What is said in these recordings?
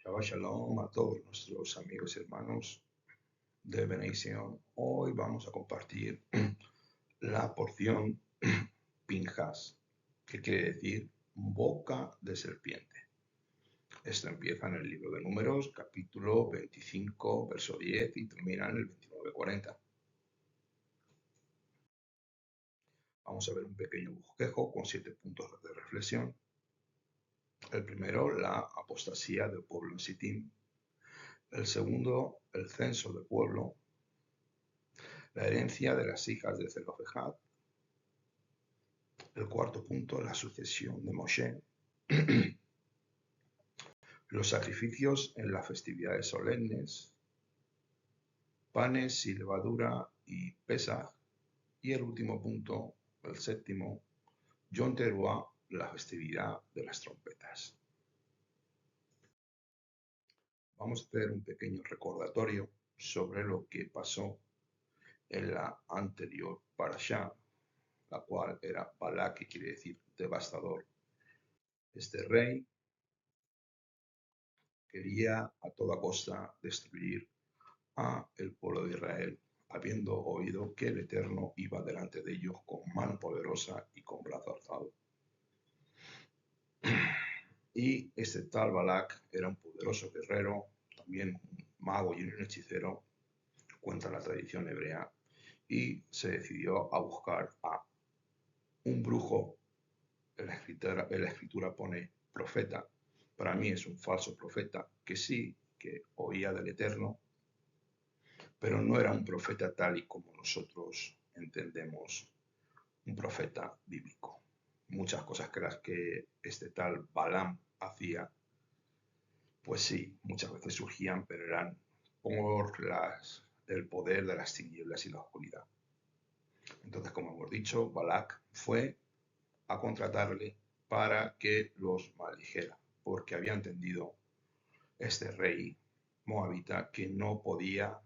Shabbat Shalom a todos nuestros amigos y hermanos de Beneición. Hoy vamos a compartir la porción Pinjas, que quiere decir boca de serpiente. Esto empieza en el libro de Números, capítulo 25, verso 10 y termina en el 29:40. Vamos a ver un pequeño bosquejo con 7 puntos de reflexión. El primero, la apostasía del pueblo en Sittim. El segundo, el censo del pueblo. La herencia de las hijas de Zelofejad. El cuarto punto, la sucesión de Moshe. Los sacrificios en las festividades solemnes, panes y levadura y Pesaj. Y el último punto, el séptimo, Yom Teruah, la festividad de las trompetas. Vamos a hacer un pequeño recordatorio sobre lo que pasó en la anterior parashá, la cual era Balak, que quiere decir devastador. Este rey quería a toda costa destruir a el pueblo de Israel, habiendo oído que el Eterno iba delante de ellos con mano poderosa y con brazo alzado. Y este tal Balak era un poderoso guerrero, también un mago y un hechicero, cuenta la tradición hebrea, y se decidió a buscar a un brujo. En la escritura pone profeta. Para mí es un falso profeta que sí, que oía del Eterno, pero no era un profeta tal y como nosotros entendemos un profeta bíblico. Muchas cosas que las que este tal Balaam hacía, pues sí, muchas veces surgían, pero eran por el poder de las tinieblas y la oscuridad. Entonces, como hemos dicho, Balak fue a contratarle para que los maldijera, porque había entendido este rey moabita que no podía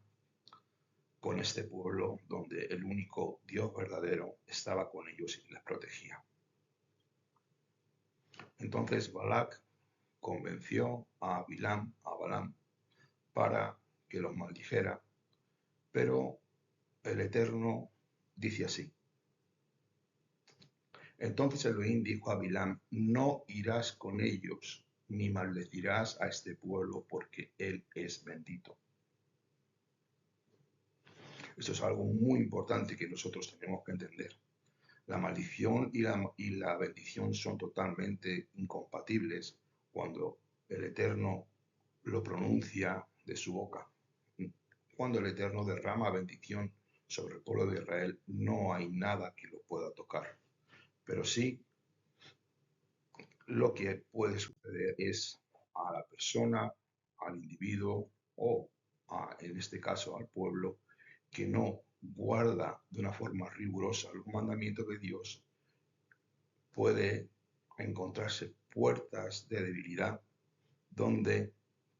con este pueblo donde el único Dios verdadero estaba con ellos y les protegía. Entonces Balak convenció a Balaam, para que los maldijera, pero el Eterno dice así. Entonces Elohim dijo a Balaam, no irás con ellos, ni maldecirás a este pueblo, porque él es bendito. Esto es algo muy importante que nosotros tenemos que entender. La maldición y la bendición son totalmente incompatibles cuando el Eterno lo pronuncia de su boca. Cuando el Eterno derrama bendición sobre el pueblo de Israel, no hay nada que lo pueda tocar. Pero sí, lo que puede suceder es a la persona, al individuo o, en este caso, al pueblo, que no guarda de una forma rigurosa los mandamientos de Dios, puede encontrarse puertas de debilidad donde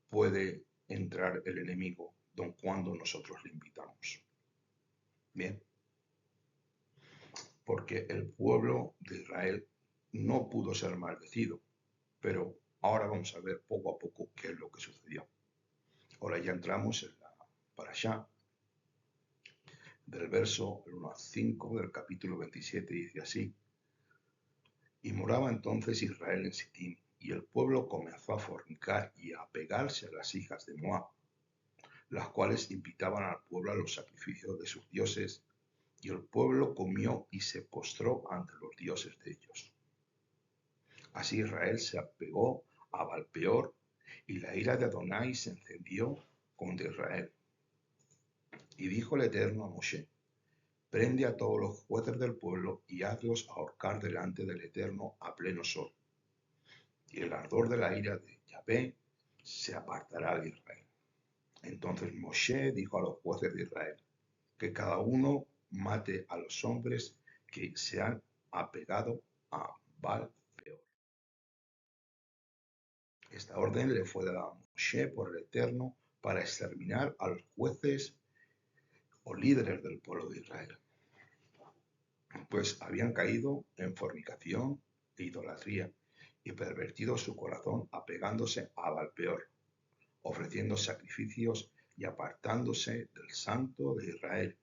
puede entrar el enemigo cuando nosotros le invitamos. Bien, porque el pueblo de Israel no pudo ser maldecido, pero ahora vamos a ver poco a poco qué es lo que sucedió. Ahora ya entramos en la parashá del verso 1 al 5 del capítulo 27, dice así. Y moraba entonces Israel en Sittim, y el pueblo comenzó a fornicar y a apegarse a las hijas de Moab, las cuales invitaban al pueblo a los sacrificios de sus dioses, y el pueblo comió y se postró ante los dioses de ellos. Así Israel se apegó a Baalpeor, y la ira de Adonai se encendió contra Israel. Y dijo el Eterno a Moshe, prende a todos los jueces del pueblo y hazlos ahorcar delante del Eterno a pleno sol. Y el ardor de la ira de Yahvé se apartará de Israel. Entonces Moshe dijo a los jueces de Israel, que cada uno mate a los hombres que se han apegado a Baal-peor. Esta orden le fue dada a Moshe por el Eterno para exterminar a los jueces o líderes del pueblo de Israel, pues habían caído en fornicación e idolatría y pervertido su corazón apegándose a Baal-peor. ofreciendo sacrificios y apartándose del Santo de Israel.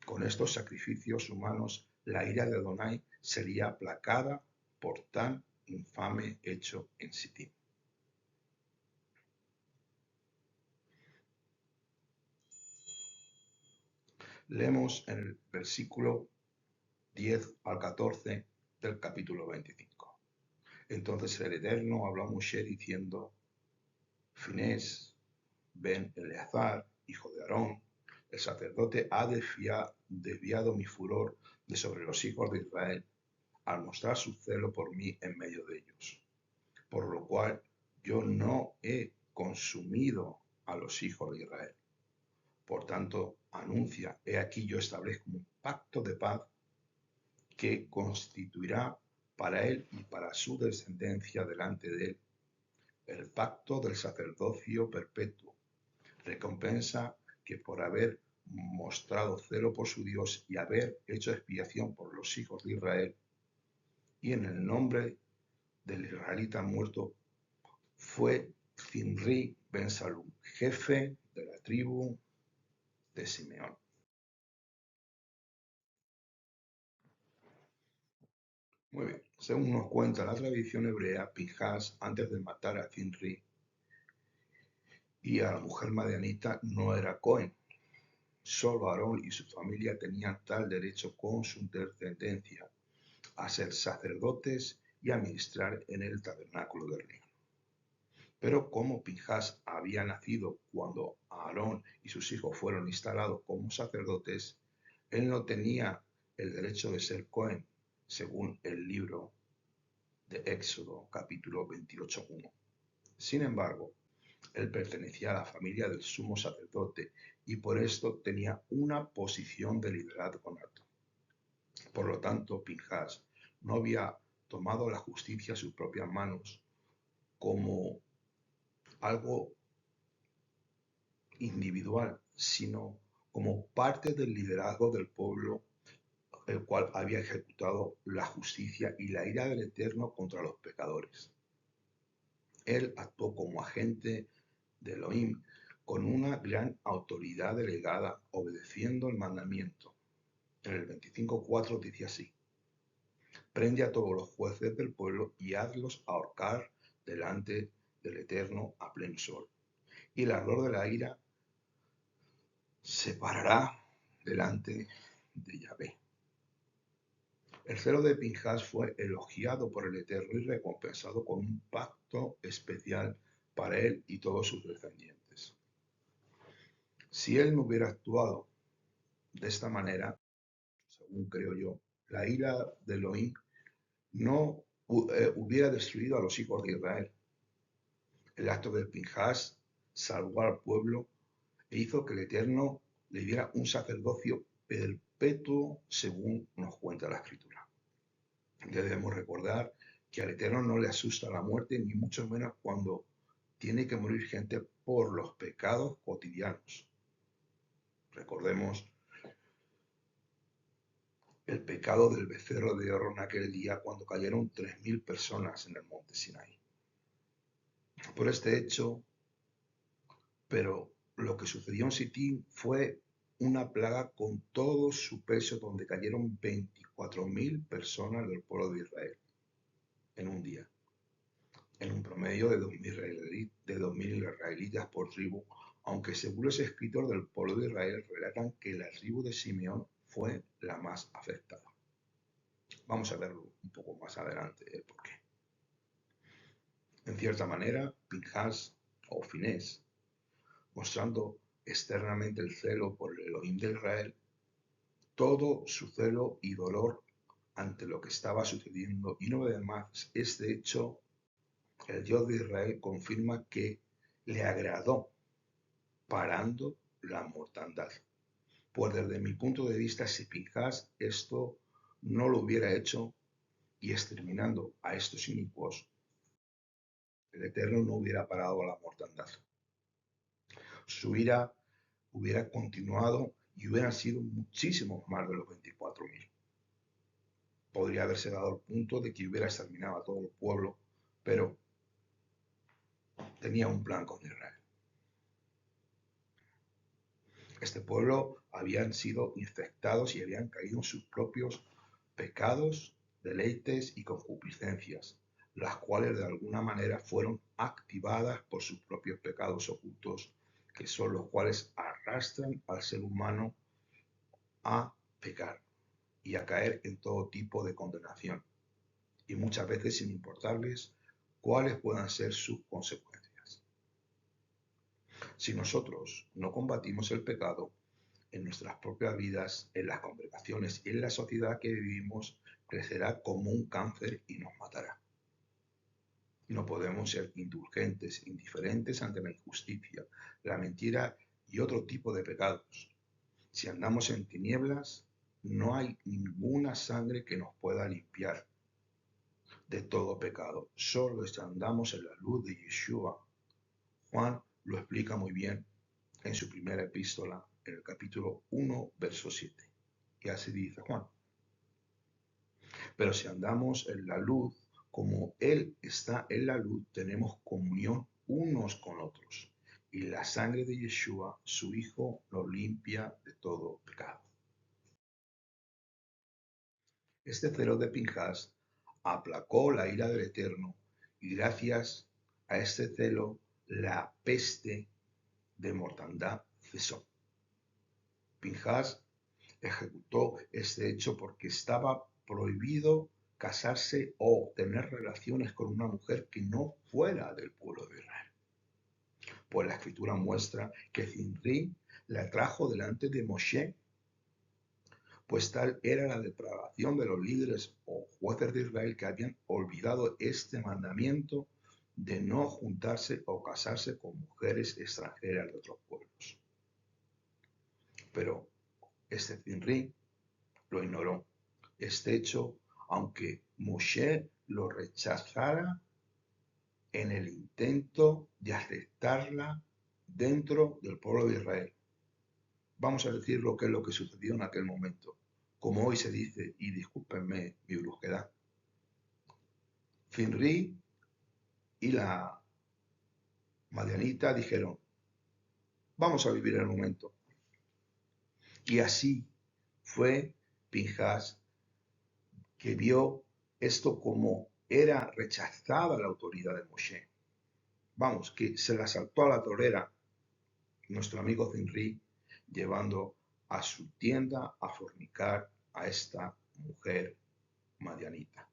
Con estos sacrificios humanos, la ira de Adonai sería aplacada por tan infame hecho en Sittim. Leemos en el versículo 10 al 14 del capítulo 25. Entonces el Eterno habló a Moshe diciendo: Finés, ben Eleazar, hijo de Aarón, el sacerdote, ha desviado mi furor de sobre los hijos de Israel, al mostrar su celo por mí en medio de ellos, por lo cual yo no he consumido a los hijos de Israel. Por tanto, anuncia: he aquí yo establezco un pacto de paz que constituirá para él y para su descendencia delante de él el pacto del sacerdocio perpetuo, recompensa que por haber mostrado celo por su Dios y haber hecho expiación por los hijos de Israel, y en el nombre del israelita muerto fue Zimri ben Salum, jefe de la tribu de Simeón. Muy bien, según nos cuenta la tradición hebrea, Pinhas, antes de matar a Zimri y a la mujer madianita, no era Cohen. Solo Aarón y su familia tenían tal derecho con su descendencia a ser sacerdotes y a ministrar en el tabernáculo de reunión. Pero como Pinhas había nacido cuando Aarón y sus hijos fueron instalados como sacerdotes, él no tenía el derecho de ser Cohen, según el libro de Éxodo, capítulo 28:1. Sin embargo, él pertenecía a la familia del sumo sacerdote y por esto tenía una posición de liderazgo nato. Por lo tanto, Pinhas no había tomado la justicia a sus propias manos como algo individual, sino como parte del liderazgo del pueblo, el cual había ejecutado la justicia y la ira del Eterno contra los pecadores. Él actuó como agente de Elohim con una gran autoridad delegada, obedeciendo el mandamiento. En el 25:4 dice así: prende a todos los jueces del pueblo y hazlos ahorcar delante del Eterno a pleno sol. Y el ardor de la ira se parará delante de Yahvé. El celo de Pinhas fue elogiado por el Eterno y recompensado con un pacto especial para él y todos sus descendientes. Si él no hubiera actuado de esta manera, según creo yo, la ira de Elohim no hubiera destruido a los hijos de Israel. El acto de Pinhas salvó al pueblo e hizo que el Eterno le diera un sacerdocio perpetuo, según nos cuenta la Escritura. Debemos recordar que al Eterno no le asusta la muerte, ni mucho menos cuando tiene que morir gente por los pecados cotidianos. Recordemos el pecado del becerro de oro en aquel día cuando cayeron 3.000 personas en el monte Sinai. Por este hecho, pero lo que sucedió en Sittim fue una plaga con todo su peso, donde cayeron 24.000 personas del pueblo de Israel en un día, en un promedio de 2.000 israelitas por tribu, aunque según los escritores del pueblo de Israel relatan que la tribu de Simeón fue la más afectada. Vamos a verlo un poco más adelante el porqué. En cierta manera, Pinhas o Finés, mostrando externamente el celo por el Elohim de Israel, todo su celo y dolor ante lo que estaba sucediendo, y no además este hecho, el Dios de Israel confirma que le agradó parando la mortandad. Pues desde mi punto de vista, si Pinhas esto no lo hubiera hecho y exterminando a estos inicuos, el Eterno no hubiera parado la mortandad. Su ira hubiera continuado y hubieran sido muchísimos más de los 24.000. Podría haberse dado el punto de que hubiera exterminado a todo el pueblo, pero tenía un plan con Israel. Este pueblo habían sido infectados y habían caído en sus propios pecados, deleites y concupiscencias, las cuales de alguna manera fueron activadas por sus propios pecados ocultos, que son los cuales arrastran al ser humano a pecar y a caer en todo tipo de condenación, y muchas veces sin importarles cuáles puedan ser sus consecuencias. Si nosotros no combatimos el pecado en nuestras propias vidas, en las congregaciones y en la sociedad que vivimos, crecerá como un cáncer y nos matará. No podemos ser indulgentes, indiferentes ante la injusticia, la mentira y otro tipo de pecados. Si andamos en tinieblas, no hay ninguna sangre que nos pueda limpiar de todo pecado. Solo si andamos en la luz de Yeshua. Juan lo explica muy bien en su primera epístola, en el capítulo 1, verso 7. Y así dice Juan. Pero si andamos en la luz, como Él está en la luz, tenemos comunión unos con otros. Y la sangre de Yeshua, su Hijo, nos limpia de todo pecado. Este celo de Pinjas aplacó la ira del Eterno, y gracias a este celo la peste de mortandad cesó. Pinjas ejecutó este hecho porque estaba prohibido casarse o tener relaciones con una mujer que no fuera del pueblo de Israel. Pues la escritura muestra que Zimri la trajo delante de Moshe, pues tal era la depravación de los líderes o jueces de Israel que habían olvidado este mandamiento de no juntarse o casarse con mujeres extranjeras de otros pueblos. Pero este Zimri lo ignoró. Este hecho, aunque Moshe lo rechazara en el intento de aceptarla dentro del pueblo de Israel. Vamos a decir lo que es lo que sucedió en aquel momento. Como hoy se dice, y discúlpenme mi brusquedad, Finri y la Madianita dijeron, vamos a vivir el momento. Y así fue Pinjas, que vio esto como era rechazada la autoridad de Moshe. Vamos, que se la saltó a la torera nuestro amigo Zinri, llevando a su tienda a fornicar a esta mujer madianita.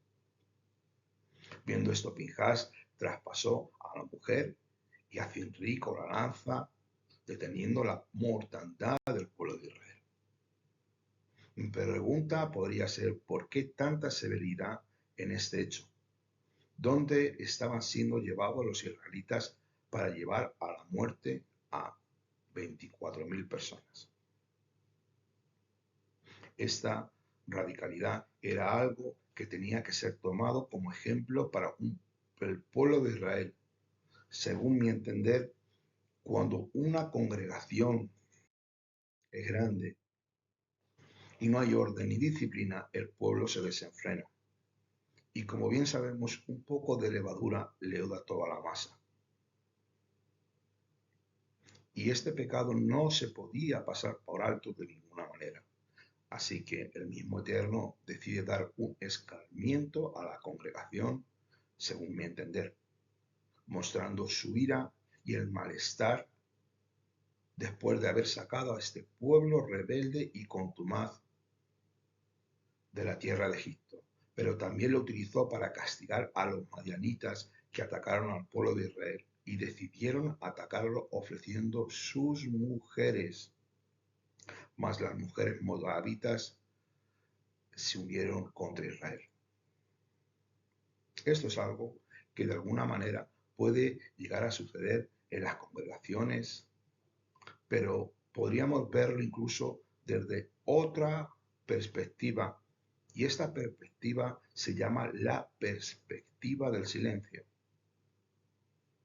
Viendo esto, Pinjas traspasó a la mujer y a Zinri con la lanza, deteniendo la mortandad del pueblo de Israel. Mi pregunta podría ser, ¿por qué tanta severidad en este hecho? ¿Dónde estaban siendo llevados los israelitas para llevar a la muerte a 24.000 personas? Esta radicalidad era algo que tenía que ser tomado como ejemplo para el pueblo de Israel. Según mi entender, cuando una congregación es grande y no hay orden ni disciplina, el pueblo se desenfrena. Y como bien sabemos, un poco de levadura leuda toda la masa. Y este pecado no se podía pasar por alto de ninguna manera. Así que el mismo Eterno decide dar un escarmiento a la congregación, según mi entender, mostrando su ira y el malestar después de haber sacado a este pueblo rebelde y contumaz de la tierra de Egipto. Pero también lo utilizó para castigar a los madianitas que atacaron al pueblo de Israel y decidieron atacarlo ofreciendo sus mujeres. Mas las mujeres moabitas se unieron contra Israel. Esto es algo que de alguna manera puede llegar a suceder en las congregaciones, pero podríamos verlo incluso desde otra perspectiva. Y esta perspectiva se llama la perspectiva del silencio,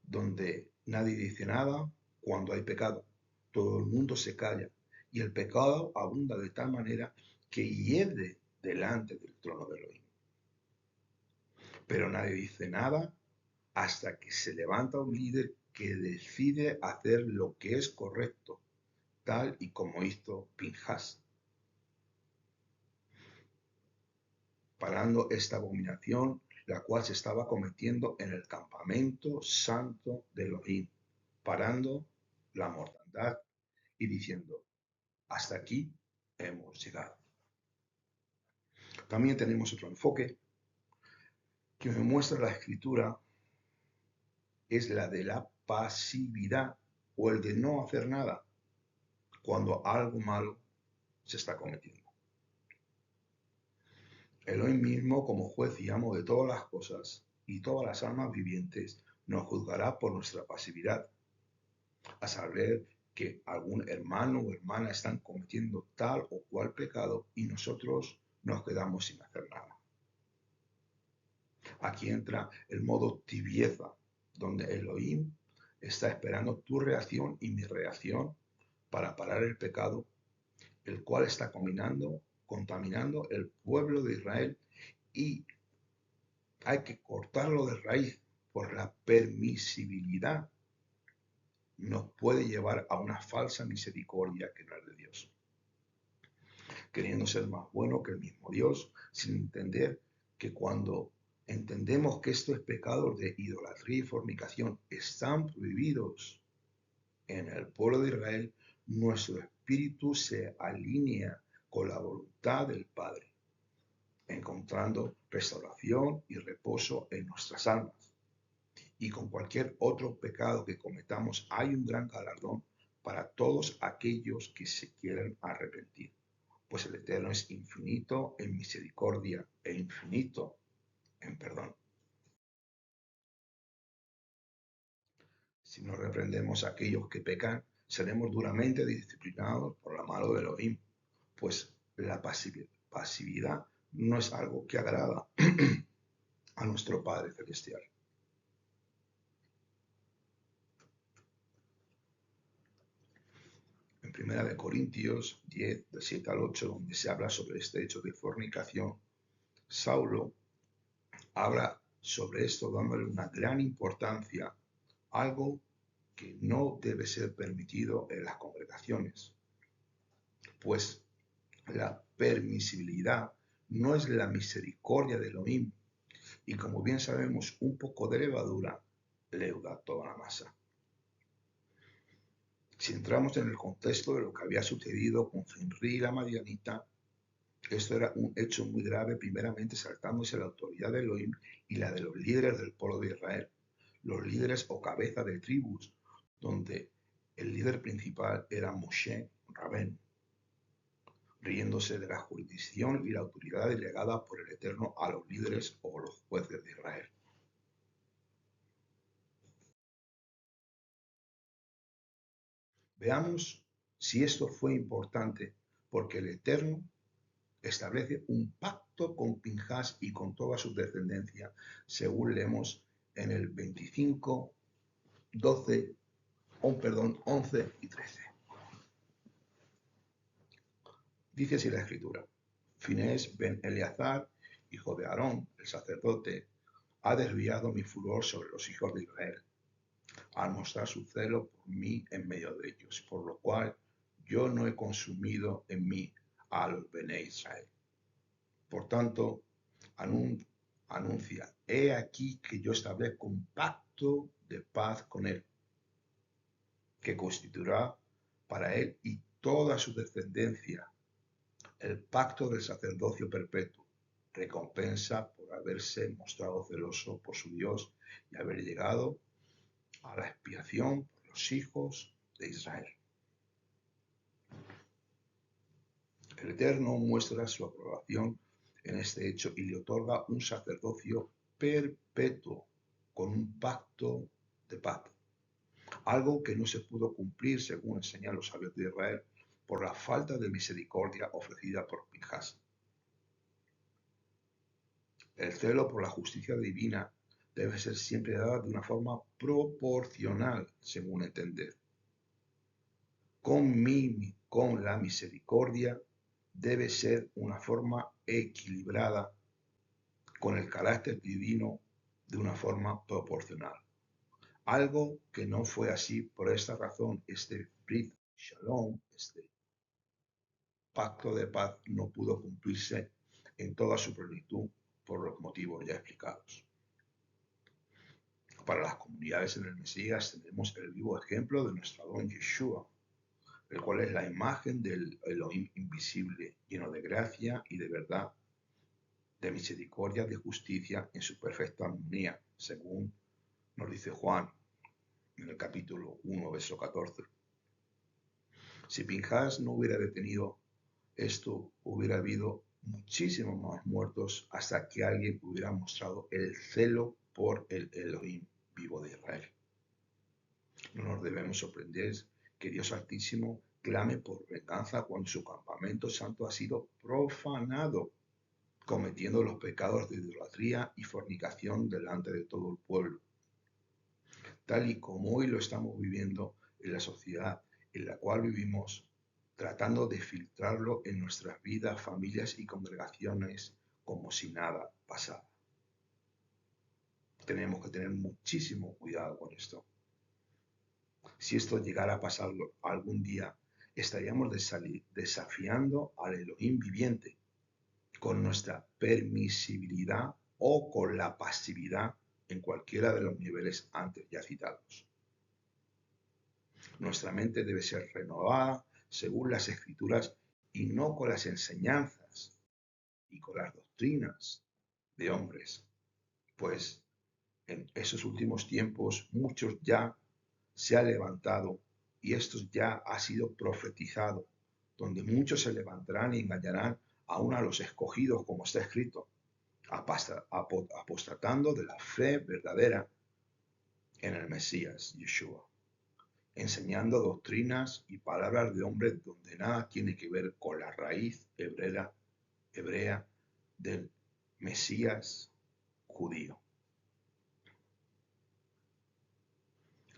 donde nadie dice nada cuando hay pecado. Todo el mundo se calla y el pecado abunda de tal manera que hiede delante del trono de Elohim. Pero nadie dice nada hasta que se levanta un líder que decide hacer lo que es correcto, tal y como hizo Pinjas, parando esta abominación, la cual se estaba cometiendo en el campamento santo de Elohim, parando la mortandad y diciendo, hasta aquí hemos llegado. También tenemos otro enfoque que me muestra la escritura, es la de la pasividad o el de no hacer nada cuando algo malo se está cometiendo. Elohim mismo, como juez y amo de todas las cosas y todas las almas vivientes, nos juzgará por nuestra pasividad, a saber que algún hermano o hermana están cometiendo tal o cual pecado y nosotros nos quedamos sin hacer nada. Aquí entra el modo tibieza, donde Elohim está esperando tu reacción y mi reacción para parar el pecado, el cual está contaminando el pueblo de Israel, y hay que cortarlo de raíz, por la permisibilidad nos puede llevar a una falsa misericordia que no es de Dios, queriendo ser más bueno que el mismo Dios, sin entender que cuando entendemos que estos pecados de idolatría y fornicación están prohibidos en el pueblo de Israel, nuestro espíritu se alinea con la voluntad del Padre, encontrando restauración y reposo en nuestras almas. Y con cualquier otro pecado que cometamos hay un gran galardón para todos aquellos que se quieran arrepentir, pues el Eterno es infinito en misericordia e infinito en perdón. Si no reprendemos a aquellos que pecan, seremos duramente disciplinados por la mano de Elohim, pues la pasividad no es algo que agrada a nuestro Padre Celestial. En 1 Corintios 10, del 7 al 8, donde se habla sobre este hecho de fornicación, Saulo habla sobre esto dándole una gran importancia, algo que no debe ser permitido en las congregaciones, pues la permisibilidad no es la misericordia de Elohim, y como bien sabemos, un poco de levadura leuda toda la masa. Si entramos en el contexto de lo que había sucedido con Zimri y la Madianita, esto era un hecho muy grave, primeramente saltándose la autoridad de Elohim y la de los líderes del pueblo de Israel, los líderes o cabeza de tribus, donde el líder principal era Moshe Rabén, riéndose de la jurisdicción y la autoridad delegada por el Eterno a los líderes o los jueces de Israel. Veamos si esto fue importante, porque el Eterno establece un pacto con Pinjas y con toda su descendencia, según leemos en el 25, 12, 11 y 13. Dice así la escritura: Finés ben Eleazar, hijo de Aarón, el sacerdote, ha desviado mi furor sobre los hijos de Israel, al mostrar su celo por mí en medio de ellos, por lo cual yo no he consumido en mí a los Bene Israel. Por tanto, anuncia, he aquí que yo establezco un pacto de paz con él, que constituirá para él y toda su descendencia el pacto del sacerdocio perpetuo, recompensa por haberse mostrado celoso por su Dios y haber llegado a la expiación por los hijos de Israel. El Eterno muestra su aprobación en este hecho y le otorga un sacerdocio perpetuo con un pacto de paz, algo que no se pudo cumplir, según enseñan los sabios de Israel, por la falta de misericordia ofrecida por Pinjas. El celo por la justicia divina debe ser siempre dada de una forma proporcional, según entender. Con la misericordia debe ser una forma equilibrada, con el carácter divino de una forma proporcional. Algo que no fue así. Por esta razón, este brit Shalom, este pacto de paz no pudo cumplirse en toda su plenitud por los motivos ya explicados. Para las comunidades en el Mesías tenemos el vivo ejemplo de nuestro Adón Yeshua, el cual es la imagen del Elohim invisible, lleno de gracia y de verdad, de misericordia, de justicia, en su perfecta armonía, según nos dice Juan en el capítulo 1, verso 14. Si Pinhas no hubiera detenido esto, hubiera habido muchísimos más muertos hasta que alguien hubiera mostrado el celo por el Elohim vivo de Israel. No nos debemos sorprender que Dios Altísimo clame por venganza cuando su campamento santo ha sido profanado, cometiendo los pecados de idolatría y fornicación delante de todo el pueblo, tal y como hoy lo estamos viviendo en la sociedad en la cual vivimos, tratando de filtrarlo en nuestras vidas, familias y congregaciones como si nada pasara. Tenemos que tener muchísimo cuidado con esto. Si esto llegara a pasar algún día, estaríamos desafiando al Elohim viviente con nuestra permisibilidad o con la pasividad en cualquiera de los niveles antes ya citados. Nuestra mente debe ser renovada según las Escrituras y no con las enseñanzas y con las doctrinas de hombres, pues en esos últimos tiempos muchos ya se ha levantado y esto ya ha sido profetizado, donde muchos se levantarán y engañarán aún a los escogidos, como está escrito, apostatando de la fe verdadera en el Mesías, Yeshua, enseñando doctrinas y palabras de hombres donde nada tiene que ver con la raíz hebrea del Mesías judío.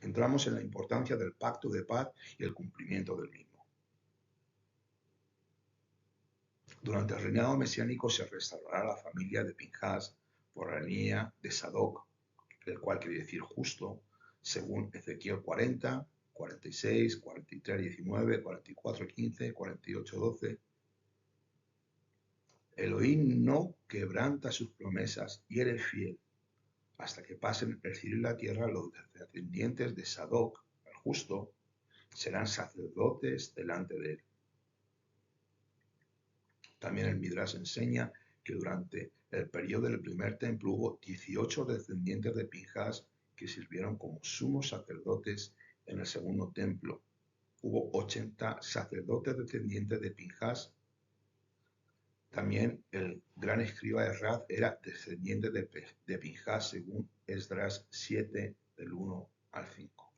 Entramos en la importancia del pacto de paz y el cumplimiento del mismo. Durante el reinado mesiánico se restaurará la familia de Pinhas por la línea de Sadoc, el cual quiere decir justo, según Ezequiel 40, 46, 43, 19, 44, 15, 48, 12. Elohim no quebranta sus promesas y eres fiel hasta que pasen el cielo y la tierra. Los descendientes de Sadoc, el justo, serán sacerdotes delante de él. También el Midrash enseña que durante el periodo del primer templo hubo 18 descendientes de Pinhas que sirvieron como sumos sacerdotes en el segundo templo. Hubo 80 sacerdotes descendientes de Pinhas. También el gran escriba Errad era descendiente de Pinhas, según Esdras 7, del 1 al 5.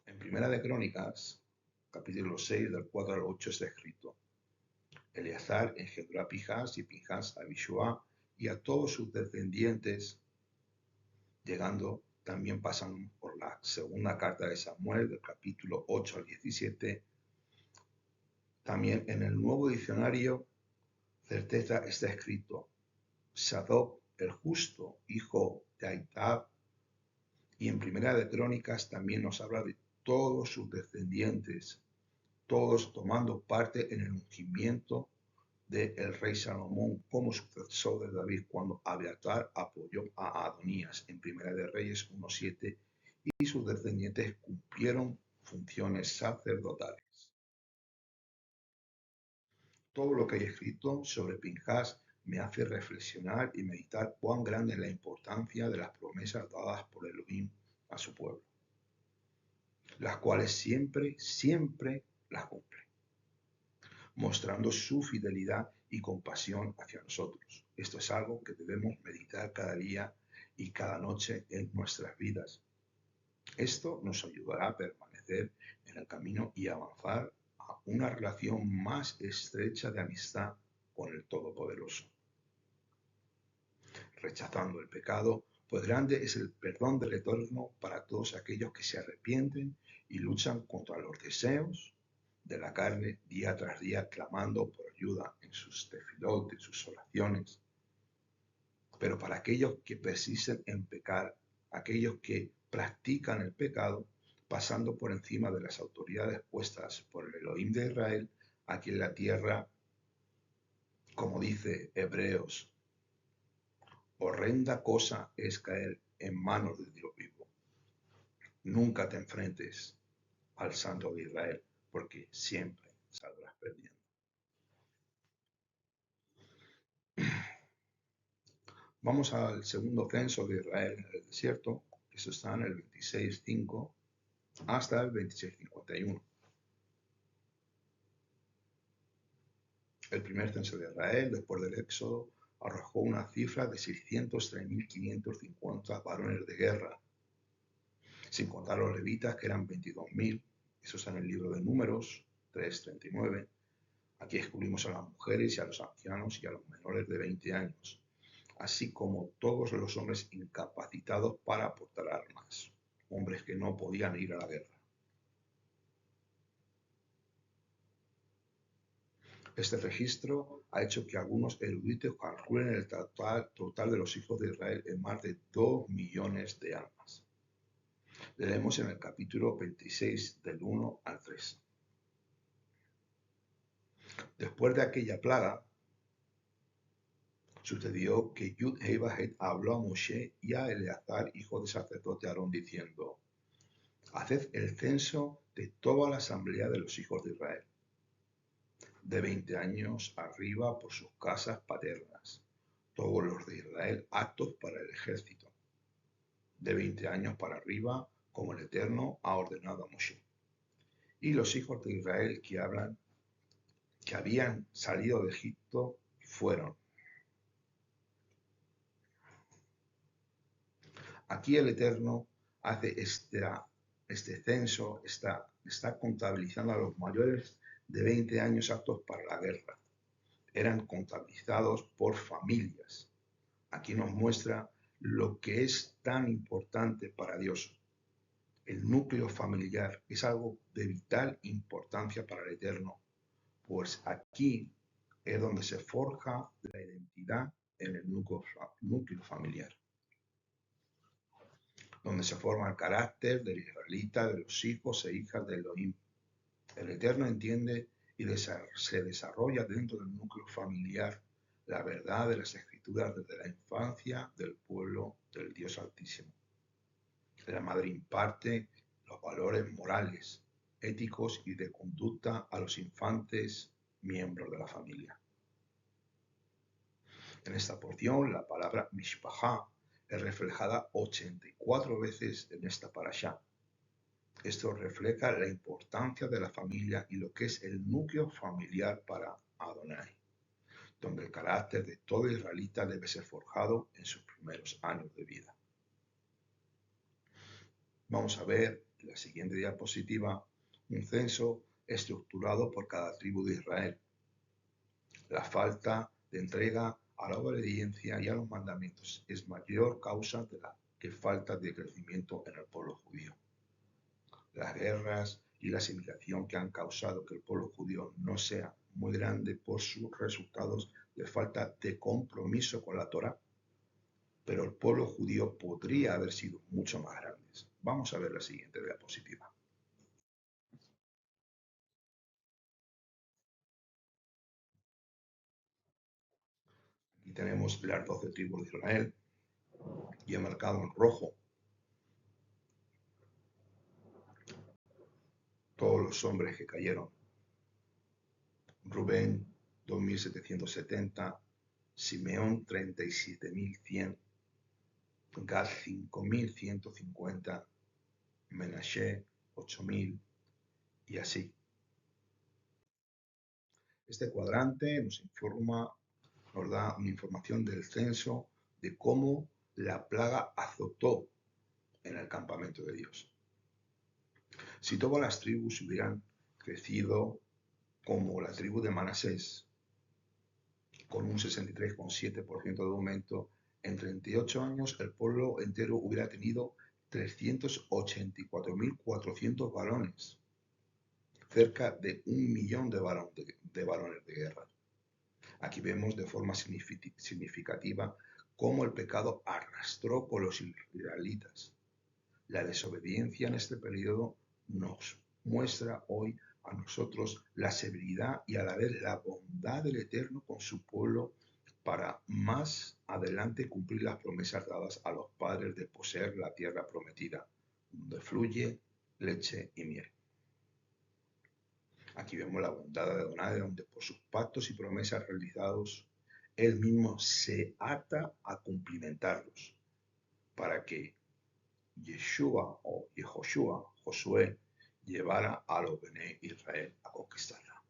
En Primera de Crónicas, capítulo 6, del 4 al 8, está escrito: Eleazar engendró a Pinhas y Pinhas a Abishua y a todos sus descendientes, llegando también pasan por la segunda carta de Samuel, del capítulo 8 al 17. También en el nuevo diccionario certeza está escrito: Sadoc el justo, hijo de Aitab. Y en Primera de Crónicas también nos habla de todos sus descendientes, todos tomando parte en el ungimiento del rey Salomón como sucesor de David cuando Abiatar apoyó a Adonías en Primera de Reyes 1:7, y sus descendientes cumplieron funciones sacerdotales. Todo lo que hay escrito sobre Pinhas me hace reflexionar y meditar cuán grande es la importancia de las promesas dadas por Elohim a su pueblo, las cuales siempre las cumple, mostrando su fidelidad y compasión hacia nosotros. Esto es algo que debemos meditar cada día y cada noche en nuestras vidas. Esto nos ayudará a permanecer en el camino y avanzar a una relación más estrecha de amistad con el Todopoderoso, rechazando el pecado, pues grande es el perdón del Eterno para todos aquellos que se arrepienten y luchan contra los deseos de la carne día tras día, clamando por ayuda en sus tefilot, en sus oraciones. Pero para aquellos que persisten en pecar, aquellos que practican el pecado, pasando por encima de las autoridades puestas por el Elohim de Israel aquí en la tierra, como dice Hebreos, horrenda cosa es caer en manos de Dios vivo. Nunca te enfrentes al Santo de Israel, porque siempre saldrás perdiendo. Vamos al segundo censo de Israel en el desierto, que eso está en el 26.5 hasta el 26.51. El primer censo de Israel, después del Éxodo, arrojó una cifra de 603.550 varones de guerra, sin contar los levitas, que eran 22.000. Eso está en el libro de Números 3:39. Aquí excluimos a las mujeres y a los ancianos y a los menores de 20 años, así como todos los hombres incapacitados para portar armas, hombres que no podían ir a la guerra. Este registro ha hecho que algunos eruditos calculen el total de los hijos de Israel en más de 2 millones de almas. Leemos en el capítulo 26 del 1 al 3. Después de aquella plaga, sucedió que Yud Hei Vahet habló a Moshe y a Eleazar, hijo del sacerdote Aarón, diciendo: Haced el censo de toda la asamblea de los hijos de Israel, de 20 años arriba por sus casas paternas, todos los de Israel aptos para el ejército, de 20 años para arriba, como el Eterno ha ordenado a Moshe. Y los hijos de Israel que habían salido de Egipto fueron. Aquí el Eterno hace este censo, está contabilizando a los mayores de 20 años aptos para la guerra. Eran contabilizados por familias. Aquí nos muestra lo que es tan importante para Dios. El núcleo familiar es algo de vital importancia para el Eterno, pues aquí es donde se forja la identidad en el núcleo familiar, donde se forma el carácter del israelita, de los hijos e hijas de Elohim. El Eterno entiende y se desarrolla dentro del núcleo familiar la verdad de las Escrituras desde la infancia del pueblo del Dios Altísimo. La madre imparte los valores morales, éticos y de conducta a los infantes miembros de la familia. En esta porción, la palabra mishpachá es reflejada 84 veces en esta parashá. Esto refleja la importancia de la familia y lo que es el núcleo familiar para Adonai, donde el carácter de todo israelita debe ser forjado en sus primeros años de vida. Vamos a ver en la siguiente diapositiva un censo estructurado por cada tribu de Israel. La falta de entrega a la obediencia y a los mandamientos es mayor causa que falta de crecimiento en el pueblo judío. Las guerras y la asimilación que han causado que el pueblo judío no sea muy grande por sus resultados de falta de compromiso con la Torá, pero el pueblo judío podría haber sido mucho más grandes. Vamos a ver la siguiente diapositiva. Aquí tenemos las 12 tribus de Israel y he marcado en rojo todos los hombres que cayeron. Rubén, 2.770, Simeón, 37.100, Gad, 5.150, Menashe, 8.000 y así. Este cuadrante nos da una información del censo de cómo la plaga azotó en el campamento de Dios. Si todas las tribus hubieran crecido como la tribu de Manasés, con un 63,7% de aumento, en 38 años el pueblo entero hubiera tenido 384.400 varones, cerca de 1 millón de varones de guerra. Aquí vemos de forma significativa cómo el pecado arrastró con los israelitas, La desobediencia en este periodo nos muestra hoy a nosotros la severidad y a la vez la bondad del Eterno con su pueblo para más adelante cumplir las promesas dadas a los padres de poseer la tierra prometida, donde fluye leche y miel. Aquí vemos la bondad de Adonai, donde por sus pactos y promesas realizados, él mismo se ata a cumplimentarlos, para que Yeshua o Yehoshua, Josué, llevara a los Bené Israel a conquistarla.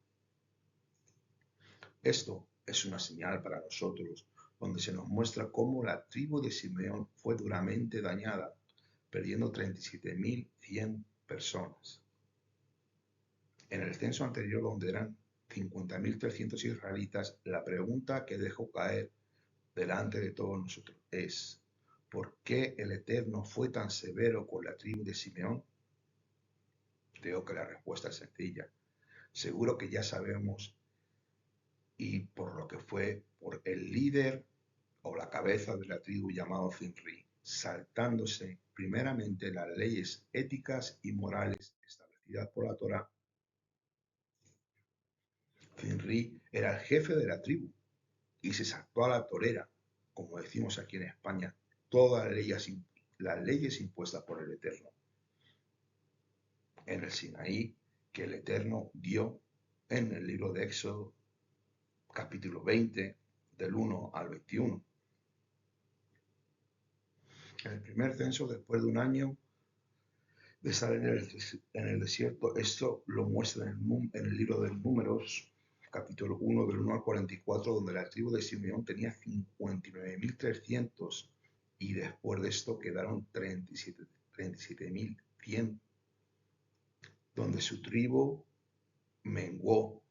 Esto es una señal para nosotros, donde se nos muestra cómo la tribu de Simeón fue duramente dañada, perdiendo 37.100 personas. En el censo anterior, donde eran 50.300 israelitas, la pregunta que dejó caer delante de todos nosotros es: ¿por qué el Eterno fue tan severo con la tribu de Simeón? Creo que la respuesta es sencilla. Seguro que ya sabemos, y por lo que fue por el líder o la cabeza de la tribu llamado Zinri, saltándose primeramente las leyes éticas y morales establecidas por la Torá. Zinri era el jefe de la tribu y se saltó a la torera, como decimos aquí en España, todas las leyes impuestas por el Eterno en el Sinaí, que el Eterno dio en el libro de Éxodo, capítulo 20, del 1 al 21. En el primer censo, después de un año de estar en el desierto, esto lo muestra en el libro de Números, capítulo 1, del 1 al 44, donde la tribu de Simeón tenía 59.300 y después de esto quedaron 37.100, donde su tribu menguó,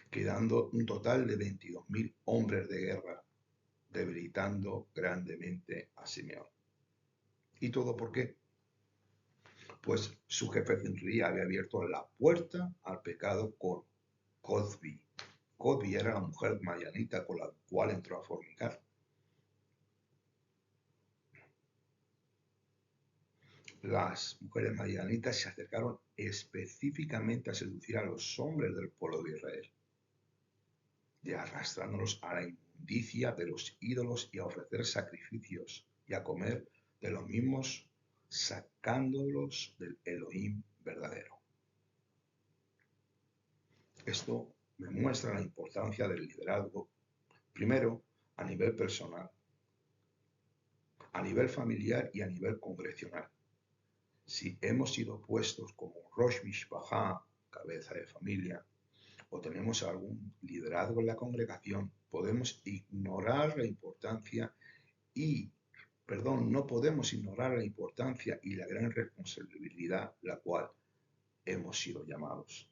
quedando un total de 22.000 hombres de guerra, debilitando grandemente a Simeón. ¿Y todo por qué? Pues su jefe Zinri había abierto la puerta al pecado con Cozbi. Cozbi era la mujer madianita con la cual entró a fornicar. Las mujeres madianitas se acercaron específicamente a seducir a los hombres del pueblo de Israel, y arrastrándolos a la inmundicia de los ídolos y a ofrecer sacrificios y a comer de los mismos, sacándolos del Elohim verdadero. Esto me muestra la importancia del liderazgo, primero a nivel personal, a nivel familiar y a nivel congregacional. Si hemos sido puestos como Rosh Mishpachá, cabeza de familia, o tenemos algún liderazgo en la congregación, podemos ignorar la importancia no podemos ignorar la importancia y la gran responsabilidad la cual hemos sido llamados.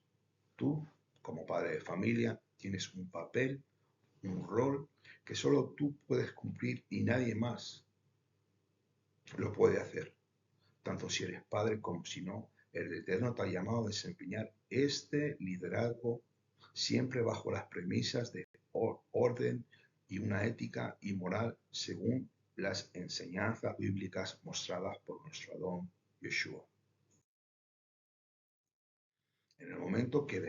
Tú, como padre de familia, tienes un papel, un rol que solo tú puedes cumplir y nadie más lo puede hacer. Tanto si eres padre como si no, el Eterno te ha llamado a desempeñar este liderazgo siempre bajo las premisas de orden y una ética y moral según las enseñanzas bíblicas mostradas por nuestro Adón Yeshua. En el momento que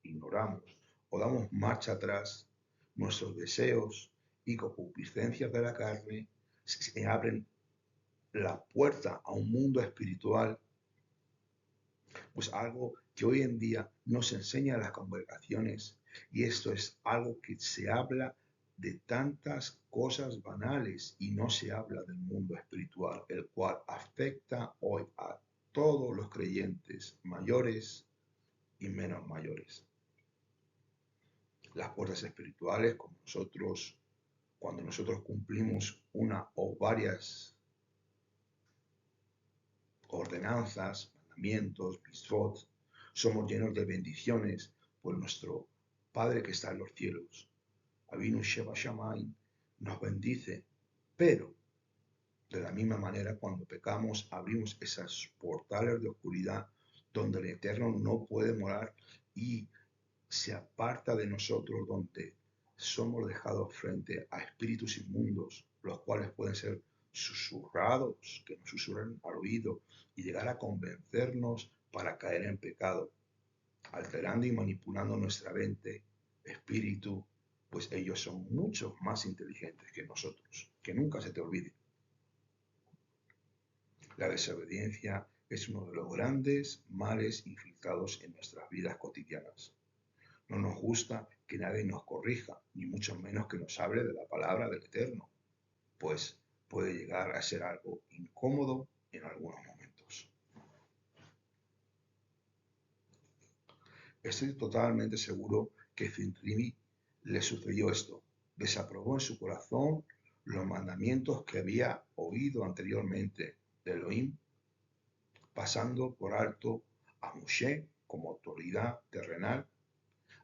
ignoramos o damos marcha atrás, nuestros deseos y concupiscencias de la carne se abren la puerta a un mundo espiritual, pues algo que hoy en día nos enseña las congregaciones, y esto es algo que se habla de tantas cosas banales y no se habla del mundo espiritual, el cual afecta hoy a todos los creyentes, mayores y menos mayores. Las puertas espirituales, cuando nosotros cumplimos una o varias ordenanzas, mandamientos, mitzvot, somos llenos de bendiciones por nuestro Padre que está en los cielos. Avinu Sheva Shamayim nos bendice, pero de la misma manera cuando pecamos abrimos esas portales de oscuridad donde el Eterno no puede morar y se aparta de nosotros, donde somos dejados frente a espíritus inmundos, los cuales pueden ser susurrados que nos susurran al oído y llegar a convencernos para caer en pecado, alterando y manipulando nuestra mente, espíritu, pues ellos son mucho más inteligentes que nosotros. Que nunca se te olvide. La desobediencia es uno de los grandes males infiltrados en nuestras vidas cotidianas. No nos gusta que nadie nos corrija, ni mucho menos que nos hable de la palabra del Eterno, pues puede llegar a ser algo incómodo en algunos momentos. Estoy totalmente seguro que Zintrimi le sucedió esto. Desaprobó en su corazón los mandamientos que había oído anteriormente de Elohim, pasando por alto a Moshe como autoridad terrenal,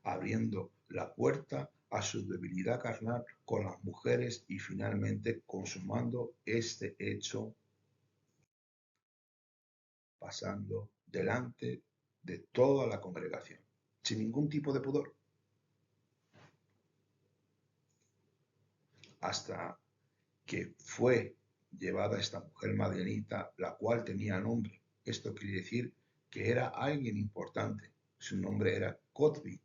abriendo la puerta a su debilidad carnal con las mujeres y finalmente consumando este hecho, pasando delante de toda la congregación, sin ningún tipo de pudor, hasta que fue llevada esta mujer madianita, la cual tenía nombre. Esto quiere decir que era alguien importante. Su nombre era Cotbi.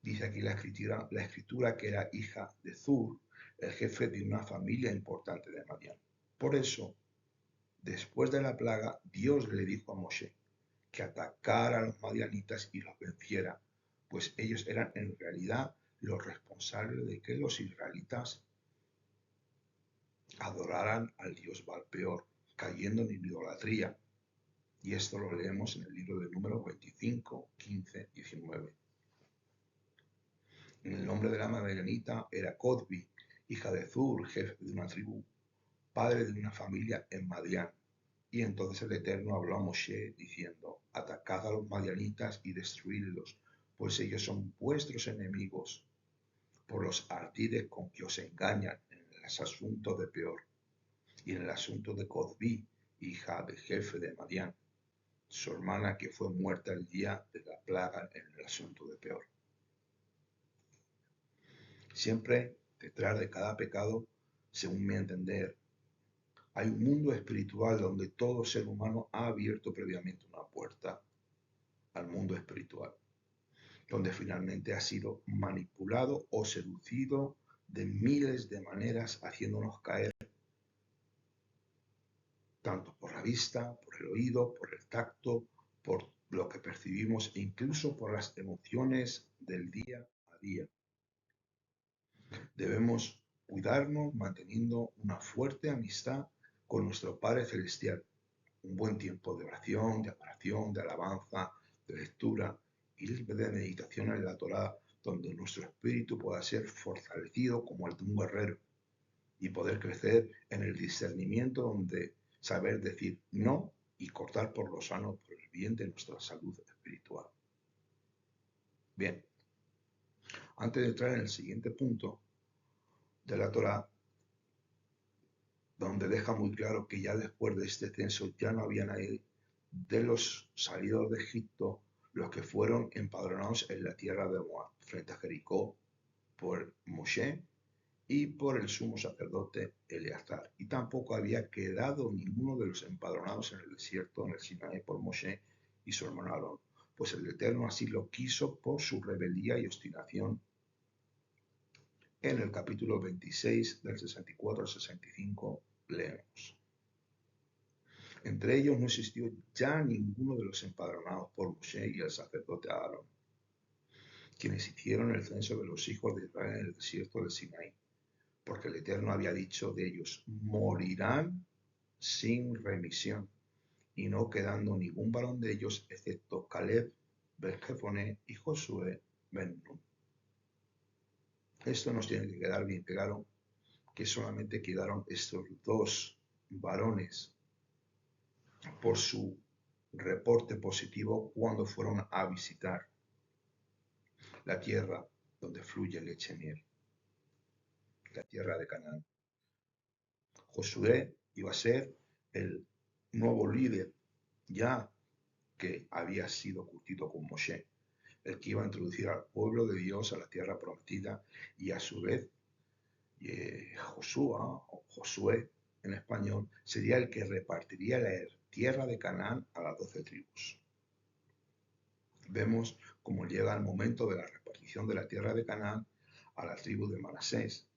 Dice aquí la escritura que era hija de Zur, el jefe de una familia importante de Madián. Por eso, después de la plaga, Dios le dijo a Moshe que atacara a los madianitas y los venciera, pues ellos eran en realidad los responsables de que los israelitas adoraran al dios Baal-peor, cayendo en idolatría. Y esto lo leemos en el libro de Números 25, 15, 19. El nombre de la madianita era Cotbi, hija de Zur, jefe de una tribu, padre de una familia en Madián. Y entonces el Eterno habló a Moshe diciendo: atacad a los madianitas y destruidlos, pues ellos son vuestros enemigos, por los ardides con que os engañan en los asuntos de Peor, y en el asunto de Cozbi, hija del jefe de Madián, su hermana que fue muerta el día de la plaga en el asunto de Peor. Siempre detrás de cada pecado, según mi entender, hay un mundo espiritual donde todo ser humano ha abierto previamente una puerta al mundo espiritual, donde finalmente ha sido manipulado o seducido de miles de maneras, haciéndonos caer tanto por la vista, por el oído, por el tacto, por lo que percibimos e incluso por las emociones del día a día. Debemos cuidarnos manteniendo una fuerte amistad con nuestro Padre Celestial, un buen tiempo de oración, de adoración, de alabanza, de lectura y de meditación en la Torá, donde nuestro espíritu pueda ser fortalecido como el de un guerrero y poder crecer en el discernimiento, donde saber decir no y cortar por lo sano por el bien de nuestra salud espiritual. Bien, antes de entrar en el siguiente punto de la Torá, donde deja muy claro que ya después de este censo ya no había nadie de los salidos de Egipto, los que fueron empadronados en la tierra de Moab, frente a Jericó, por Moshe y por el sumo sacerdote Eleazar. Y tampoco había quedado ninguno de los empadronados en el desierto, en el Sinaí, por Moshe y su hermano Aarón, pues el Eterno así lo quiso por su rebeldía y obstinación. En el capítulo 26, del 64 al 65, leemos: entre ellos no existió ya ninguno de los empadronados por Moshe y el sacerdote Aarón, quienes hicieron el censo de los hijos de Israel en el desierto del Sinaí, porque el Eterno había dicho de ellos: morirán sin remisión, y no quedando ningún varón de ellos, excepto Caleb ben Jefoné y Josué ben Nun. Esto nos tiene que quedar bien claro, que solamente quedaron estos dos varones por su reporte positivo cuando fueron a visitar la tierra donde fluye leche y miel, la tierra de Canaán. Josué iba a ser el nuevo líder, ya que había sido curtido con Moshe, el que iba a introducir al pueblo de Dios a la tierra prometida y a su vez Josué, o Josué en español, sería el que repartiría la tierra de Canaán a las 12 tribus. Vemos cómo llega el momento de la repartición de la tierra de Canaán a la tribu de Manasés.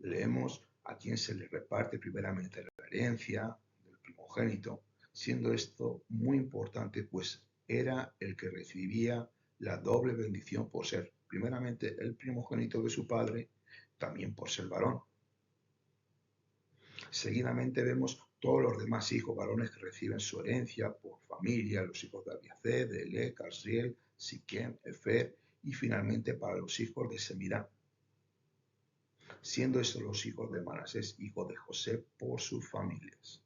Leemos a quién se le reparte primeramente la herencia del primogénito, siendo esto muy importante, pues era el que recibía la doble bendición por ser primeramente el primogénito de su padre, también por ser varón. Seguidamente vemos todos los demás hijos varones que reciben su herencia por familia, los hijos de Abiaced, de Elec, Asriel, Siquem, Efer, y finalmente para los hijos de Semirá, siendo estos los hijos de Manasés, hijo de José, por sus familias.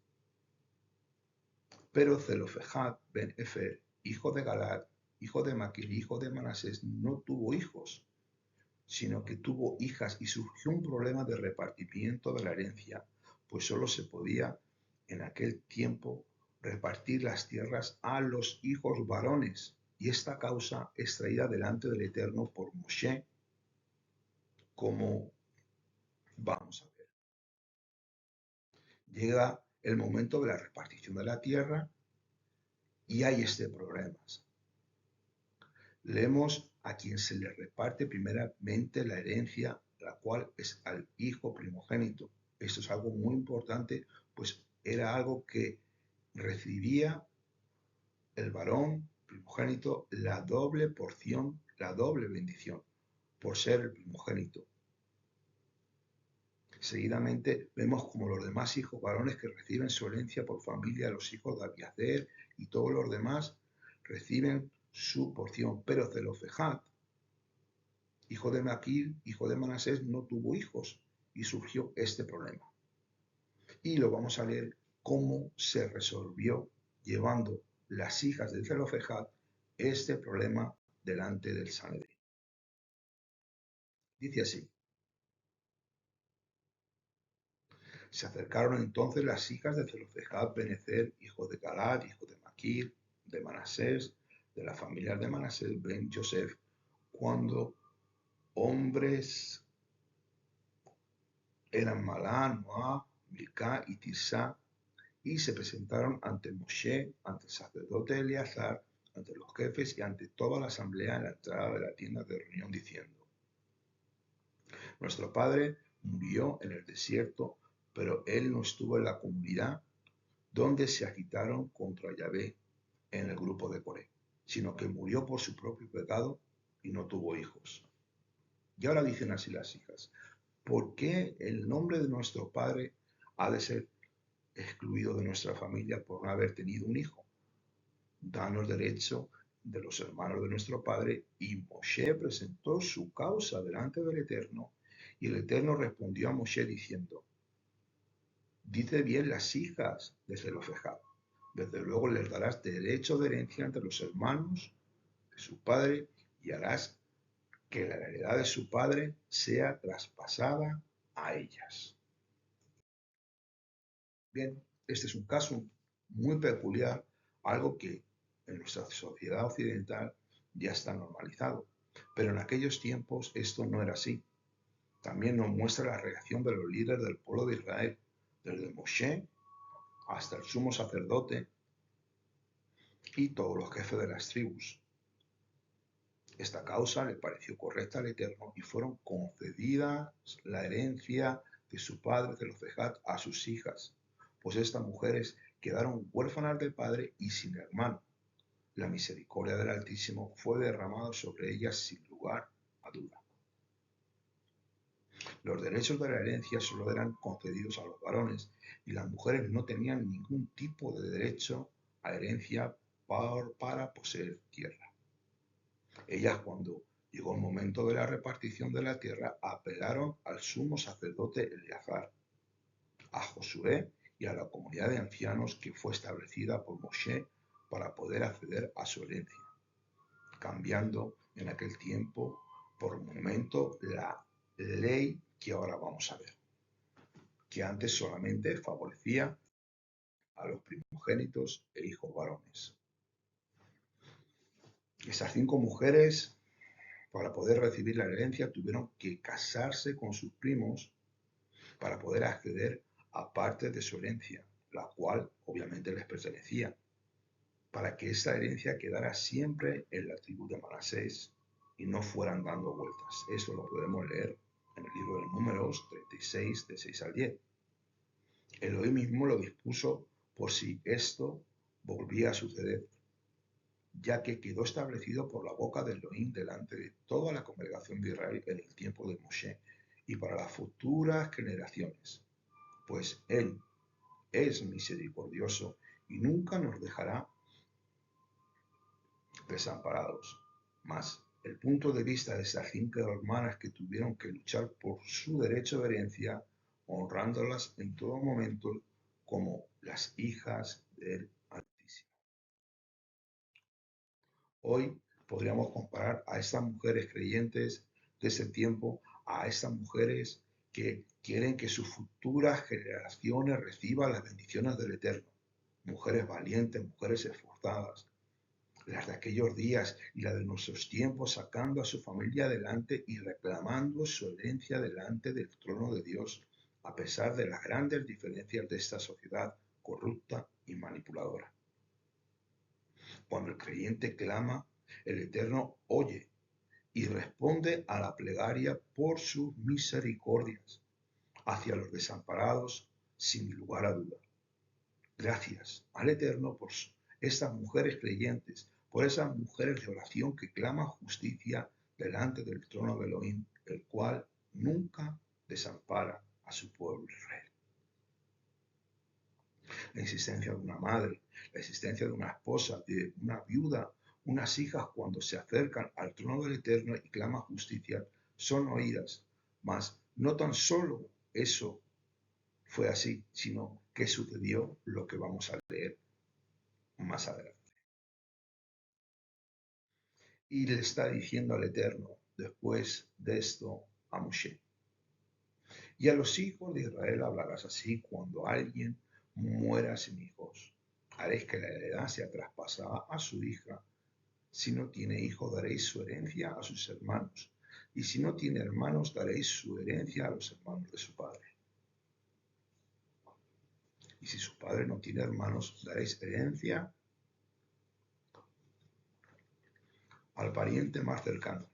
Pero Zelofejad ben Efer, hijo de Galad, hijo de Maquir, hijo de Manasés, no tuvo hijos, sino que tuvo hijas, y surgió un problema de repartimiento de la herencia, pues solo se podía en aquel tiempo repartir las tierras a los hijos varones, y esta causa es traída delante del Eterno por Moshe, como vamos a ver. Llega el momento de la repartición de la tierra y hay este problema. Leemos a quien se le reparte primeramente la herencia, la cual es al hijo primogénito. Esto es algo muy importante, pues era algo que recibía el varón primogénito la doble porción, la doble bendición, por ser el primogénito. Seguidamente vemos como los demás hijos varones que reciben su herencia por familia, los hijos de Abiazer y todos los demás reciben su porción, pero Zelofejad, hijo de Maquir, hijo de Manasés, no tuvo hijos y surgió este problema. Y lo vamos a leer cómo se resolvió llevando las hijas de Zelofejad este problema delante del Sanedrín. Dice así: se acercaron entonces las hijas de Zelofejad ben-Ezer, hijo de Galad, hijo de Maquir, de Manasés, de la familia de Manasés ben Yosef, cuando hombres eran Malá, Noah, Milcá y Tirsá, y se presentaron ante Moshe, ante el sacerdote Eleazar, ante los jefes y ante toda la asamblea en la entrada de la tienda de reunión, diciendo: nuestro padre murió en el desierto, pero él no estuvo en la comunidad donde se agitaron contra Yahvé en el grupo de Coré, sino que murió por su propio pecado y no tuvo hijos. Y ahora dicen así las hijas: ¿por qué el nombre de nuestro padre ha de ser excluido de nuestra familia por no haber tenido un hijo? Danos derecho de los hermanos de nuestro padre. Y Moshe presentó su causa delante del Eterno, y el Eterno respondió a Moshe diciendo: dice bien las hijas de Zelofejad, desde luego les darás derecho de herencia entre los hermanos de su padre, y harás que la heredad de su padre sea traspasada a ellas. Bien, este es un caso muy peculiar, algo que en nuestra sociedad occidental ya está normalizado, pero en aquellos tiempos esto no era así. También nos muestra la reacción de los líderes del pueblo de Israel, desde Moshe hasta el sumo sacerdote y todos los jefes de las tribus. Esta causa le pareció correcta al Eterno y fueron concedidas la herencia de su padre Zelofejad a sus hijas, pues estas mujeres quedaron huérfanas de padre y sin hermano. La misericordia del Altísimo fue derramada sobre ellas sin lugar a duda. Los derechos de la herencia solo eran concedidos a los varones y las mujeres no tenían ningún tipo de derecho a herencia para poseer tierra. Ellas, cuando llegó el momento de la repartición de la tierra, apelaron al sumo sacerdote Eleazar, a Josué y a la comunidad de ancianos que fue establecida por Moshe para poder acceder a su herencia, cambiando en aquel tiempo por un momento la ley que ahora vamos a ver, que antes solamente favorecía a los primogénitos e hijos varones. Esas 5 mujeres, para poder recibir la herencia, tuvieron que casarse con sus primos para poder acceder a parte de su herencia, la cual obviamente les pertenecía, para que esa herencia quedara siempre en la tribu de Manasés y no fueran dando vueltas. Eso lo podemos leer en el libro de Números 36, de 6 al 10. Elohim mismo lo dispuso por si esto volvía a suceder, ya que quedó establecido por la boca de Elohim delante de toda la congregación de Israel en el tiempo de Moshe y para las futuras generaciones, pues Él es misericordioso y nunca nos dejará desamparados. Mas el punto de vista de esas 5 hermanas que tuvieron que luchar por su derecho de herencia, honrándolas en todo momento como las hijas del Altísimo. Hoy podríamos comparar a estas mujeres creyentes de ese tiempo a estas mujeres que quieren que sus futuras generaciones reciban las bendiciones del Eterno. Mujeres valientes, mujeres esforzadas, las de aquellos días y la de nuestros tiempos, sacando a su familia adelante y reclamando su herencia delante del trono de Dios, a pesar de las grandes diferencias de esta sociedad corrupta y manipuladora. Cuando el creyente clama, el Eterno oye y responde a la plegaria por sus misericordias hacia los desamparados, sin lugar a duda. Gracias al Eterno por estas mujeres creyentes, por esas mujeres de oración que claman justicia delante del trono de Elohim, el cual nunca desampara a su pueblo Israel. La existencia de una madre, la existencia de una esposa, de una viuda, unas hijas cuando se acercan al trono del Eterno y claman justicia, son oídas. Mas no tan solo eso fue así, sino que sucedió lo que vamos a leer más adelante. Y le está diciendo al Eterno, después de esto, a Moshe: y a los hijos de Israel hablarás así cuando alguien muera sin hijos. Haréis que la heredad sea traspasada a su hija. Si no tiene hijos, daréis su herencia a sus hermanos. Y si no tiene hermanos, daréis su herencia a los hermanos de su padre. Y si su padre no tiene hermanos, daréis herencia al pariente más cercano.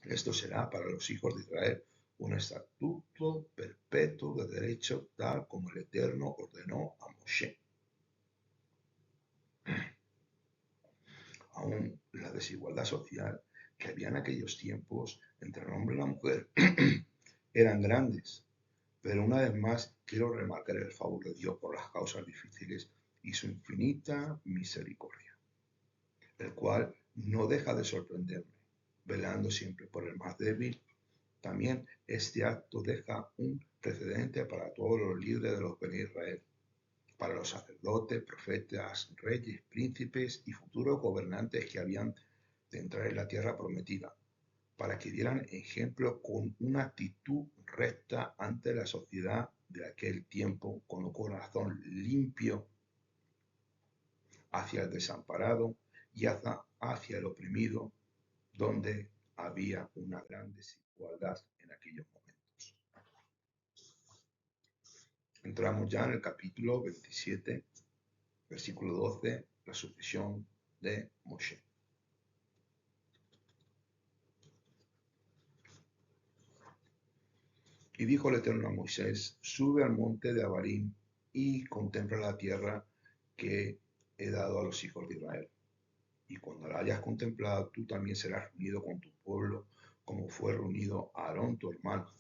Esto será para los hijos de Israel un estatuto perpetuo de derecho, tal como el Eterno ordenó a Moshe. Aún la desigualdad social que había en aquellos tiempos entre el hombre y la mujer eran grandes, pero una vez más quiero remarcar el favor de Dios por las causas difíciles y su infinita misericordia, el cual no deja de sorprenderme, velando siempre por el más débil. También este acto deja un precedente para todos los líderes de los Bene Israel, para los sacerdotes, profetas, reyes, príncipes y futuros gobernantes que habían de entrar en la tierra prometida, para que dieran ejemplo con una actitud recta ante la sociedad de aquel tiempo, con un corazón limpio hacia el desamparado y hacia el oprimido, donde había una gran desigualdad en aquellos momentos. Entramos ya en el capítulo 27, versículo 12, la sucesión de Moshe. Y dijo el Eterno a Moisés: sube al monte de Abarim y contempla la tierra que he dado a los hijos de Israel. Y cuando la hayas contemplado, tú también serás reunido con tu pueblo, como fue reunido Aarón tu hermano.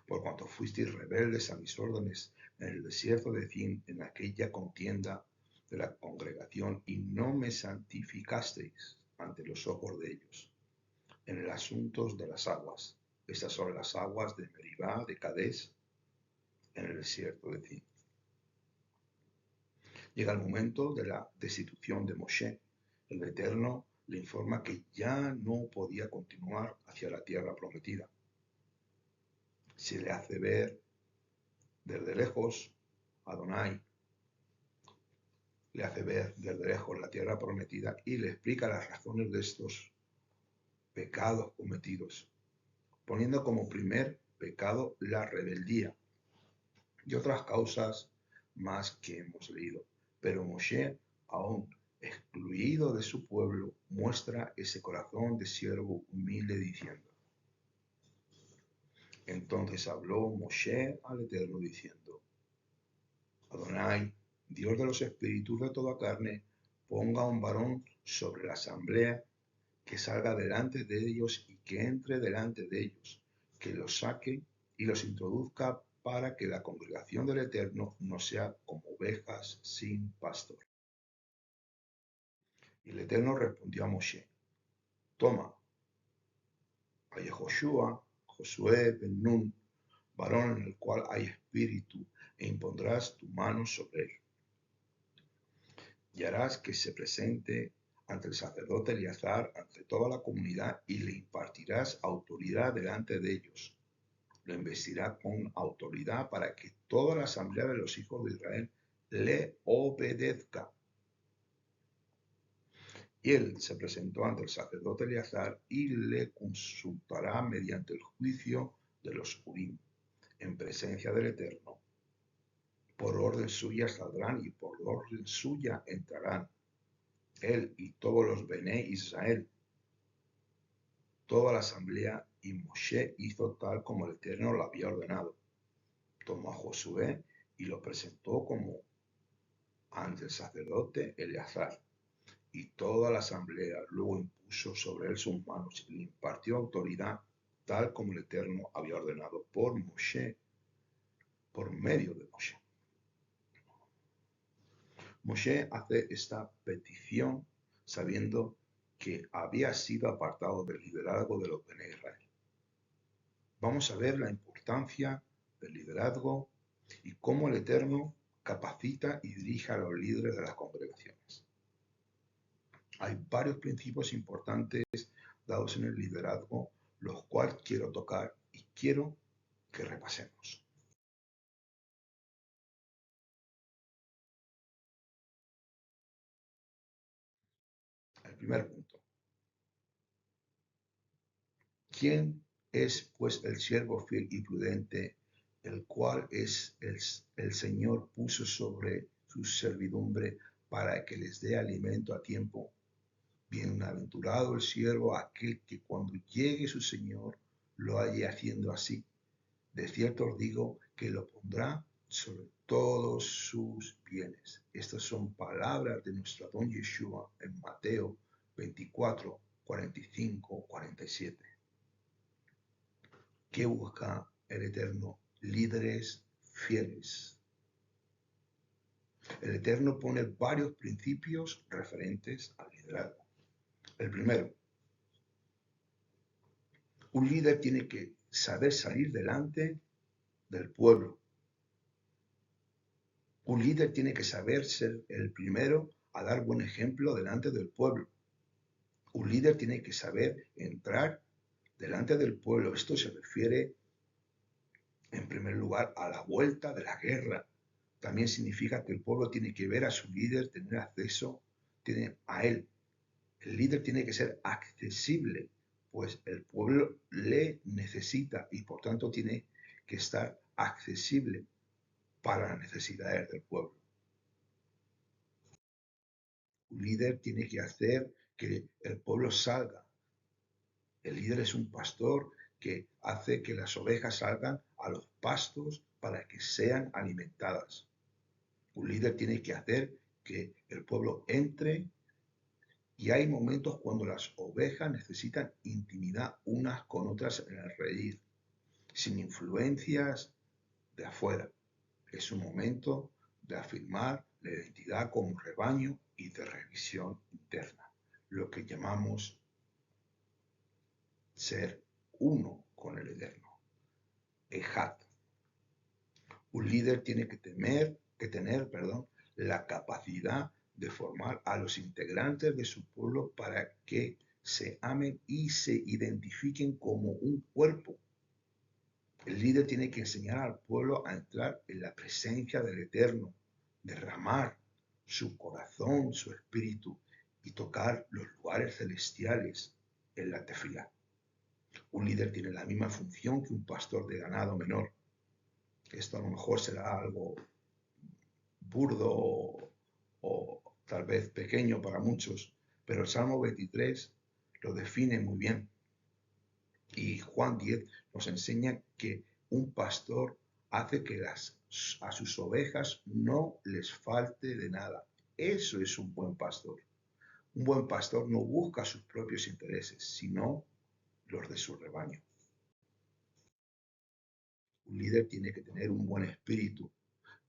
Por cuanto fuisteis rebeldes a mis órdenes en el desierto de Zin, en aquella contienda de la congregación, y no me santificasteis ante los ojos de ellos, en el asunto de las aguas. Estas son las aguas de Meribá, de Cadés, en el desierto de Zin. Llega el momento de la destitución de Moshe. El Eterno le informa que ya no podía continuar hacia la tierra prometida. Se le hace ver desde lejos a Adonai, le hace ver desde lejos la tierra prometida y le explica las razones de estos pecados cometidos, poniendo como primer pecado, la rebeldía y otras causas más que hemos leído. Pero Moshe, aún excluido de su pueblo, muestra ese corazón de siervo humilde diciendo: entonces habló Moshe al Eterno diciendo: Adonai, Dios de los espíritus de toda carne, ponga un varón sobre la asamblea que salga delante de ellos y que entre delante de ellos, que los saque y los introduzca para que la congregación del Eterno no sea como ovejas sin pastor. Y el Eterno respondió a Moshe: toma a Yehoshua, Josué ben Nun, varón en el cual hay espíritu, e impondrás tu mano sobre él. Y harás que se presente ante el sacerdote Eleazar, ante toda la comunidad, y le impartirás autoridad delante de ellos. Lo investirá con autoridad para que toda la asamblea de los hijos de Israel le obedezca. Y él se presentó ante el sacerdote Eleazar y le consultará mediante el juicio de los Urim, en presencia del Eterno. Por orden suya saldrán y por orden suya entrarán, él y todos los Bené Israel, toda la asamblea, y Moshe hizo tal como el Eterno lo había ordenado. Tomó a Josué y lo presentó como ante el sacerdote Eleazar, y toda la asamblea luego impuso sobre él sus manos y le impartió autoridad, tal como el Eterno había ordenado por Moshe, por medio de Moshe. Moshe hace esta petición sabiendo que había sido apartado del liderazgo de los Bene Israel. Vamos a ver la importancia del liderazgo y cómo el Eterno capacita y dirige a los líderes de las congregaciones. Hay varios principios importantes dados en el liderazgo, los cuales quiero tocar y quiero que repasemos. El primer punto. ¿Quién es pues el siervo fiel y prudente, el cual es el Señor puso sobre su servidumbre para que les dé alimento a tiempo? Bienaventurado el siervo aquel que cuando llegue su Señor lo halle haciendo así. De cierto os digo que lo pondrá sobre todos sus bienes. Estas son palabras de nuestro Adón Yeshua en Mateo 24, 45, 47. ¿Qué busca el Eterno? Líderes fieles. El Eterno pone varios principios referentes al liderazgo. El primero, un líder tiene que saber salir delante del pueblo. Un líder tiene que saber ser el primero a dar buen ejemplo delante del pueblo. Un líder tiene que saber entrar delante del pueblo. Esto se refiere, en primer lugar, a la vuelta de la guerra. También significa que el pueblo tiene que ver a su líder, tener acceso a él. El líder tiene que ser accesible, pues el pueblo le necesita y por tanto tiene que estar accesible para las necesidades del pueblo. Un líder tiene que hacer que el pueblo salga. El líder es un pastor que hace que las ovejas salgan a los pastos para que sean alimentadas. Un líder tiene que hacer que el pueblo entre, y hay momentos cuando las ovejas necesitan intimidad unas con otras en el redil, sin influencias de afuera. Es un momento de afirmar la identidad como rebaño y de revisión interna, lo que llamamos ser uno con el Eterno. Ejat. Un líder tiene que tener la capacidad de formar a los integrantes de su pueblo para que se amen y se identifiquen como un cuerpo. El líder tiene que enseñar al pueblo a entrar en la presencia del Eterno, derramar su corazón, su espíritu y tocar los lugares celestiales en la tefilá. Un líder tiene la misma función que un pastor de ganado menor. Esto a lo mejor será algo burdo o tal vez pequeño para muchos, pero el Salmo 23 lo define muy bien. Y Juan 10 nos enseña que un pastor hace que a sus ovejas no les falte de nada. Eso es un buen pastor. Un buen pastor no busca sus propios intereses, sino los de su rebaño. Un líder tiene que tener un buen espíritu.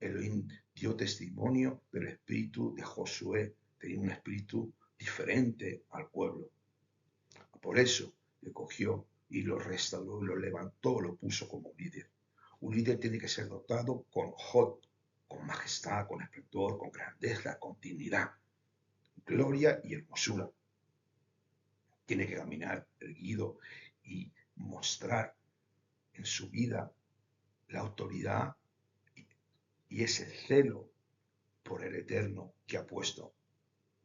Elohim dio testimonio del espíritu de Josué. Tenía un espíritu diferente al pueblo. Por eso le cogió y lo restauró, lo levantó, lo puso como líder. Un líder tiene que ser dotado con hod, con majestad, con esplendor, con grandeza, con dignidad, gloria y hermosura. Tiene que caminar erguido y mostrar en su vida la autoridad y ese celo por el Eterno que ha puesto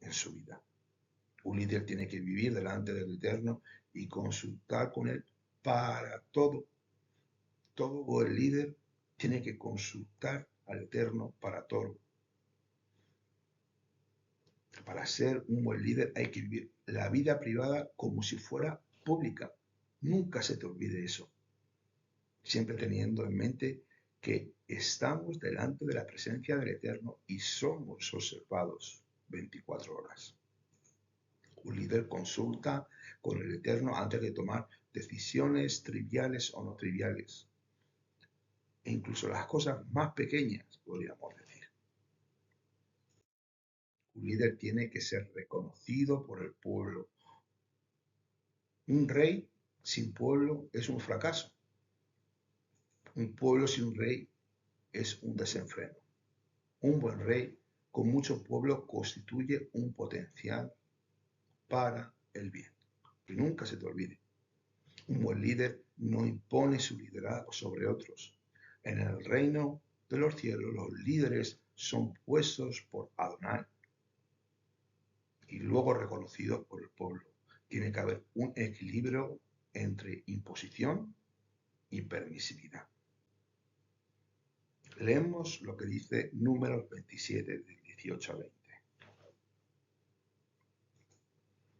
en su vida. Un líder tiene que vivir delante del Eterno y consultar con Él para todo. Todo buen líder tiene que consultar al Eterno para todo. Para ser un buen líder hay que vivir la vida privada como si fuera pública. Nunca se te olvide eso. Siempre teniendo en mente que estamos delante de la presencia del Eterno y somos observados 24 horas. Un líder consulta con el Eterno antes de tomar decisiones triviales o no triviales. E incluso las cosas más pequeñas, podríamos decir. Un líder tiene que ser reconocido por el pueblo. Un rey sin pueblo es un fracaso. Un pueblo sin rey es un desenfreno. Un buen rey con mucho pueblo constituye un potencial para el bien. Que nunca se te olvide. Un buen líder no impone su liderazgo sobre otros. En el reino de los cielos los líderes son puestos por Adonai y luego reconocidos por el pueblo. Tiene que haber un equilibrio entre imposición y permisividad. Leemos lo que dice Números 27, del 18 a 20.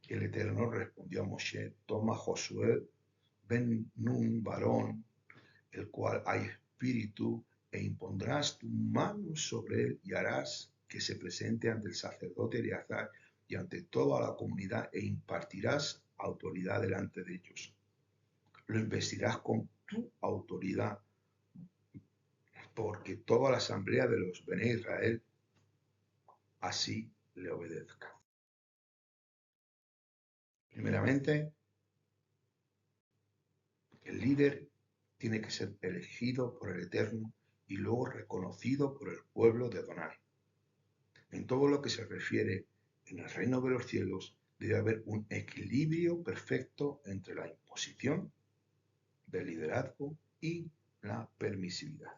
El Eterno respondió a Moshe: toma Josué ben Nun varón, el cual hay espíritu, e impondrás tu mano sobre él y harás que se presente ante el sacerdote Eleazar y ante toda la comunidad e impartirás autoridad delante de ellos. Lo investirás con tu autoridad, porque toda la asamblea de los Bene Israel así le obedezca. Primeramente, el líder tiene que ser elegido por el Eterno y luego reconocido por el pueblo de Adonai. En todo lo que se refiere en el reino de los cielos debe haber un equilibrio perfecto entre la imposición del liderazgo y la permisividad.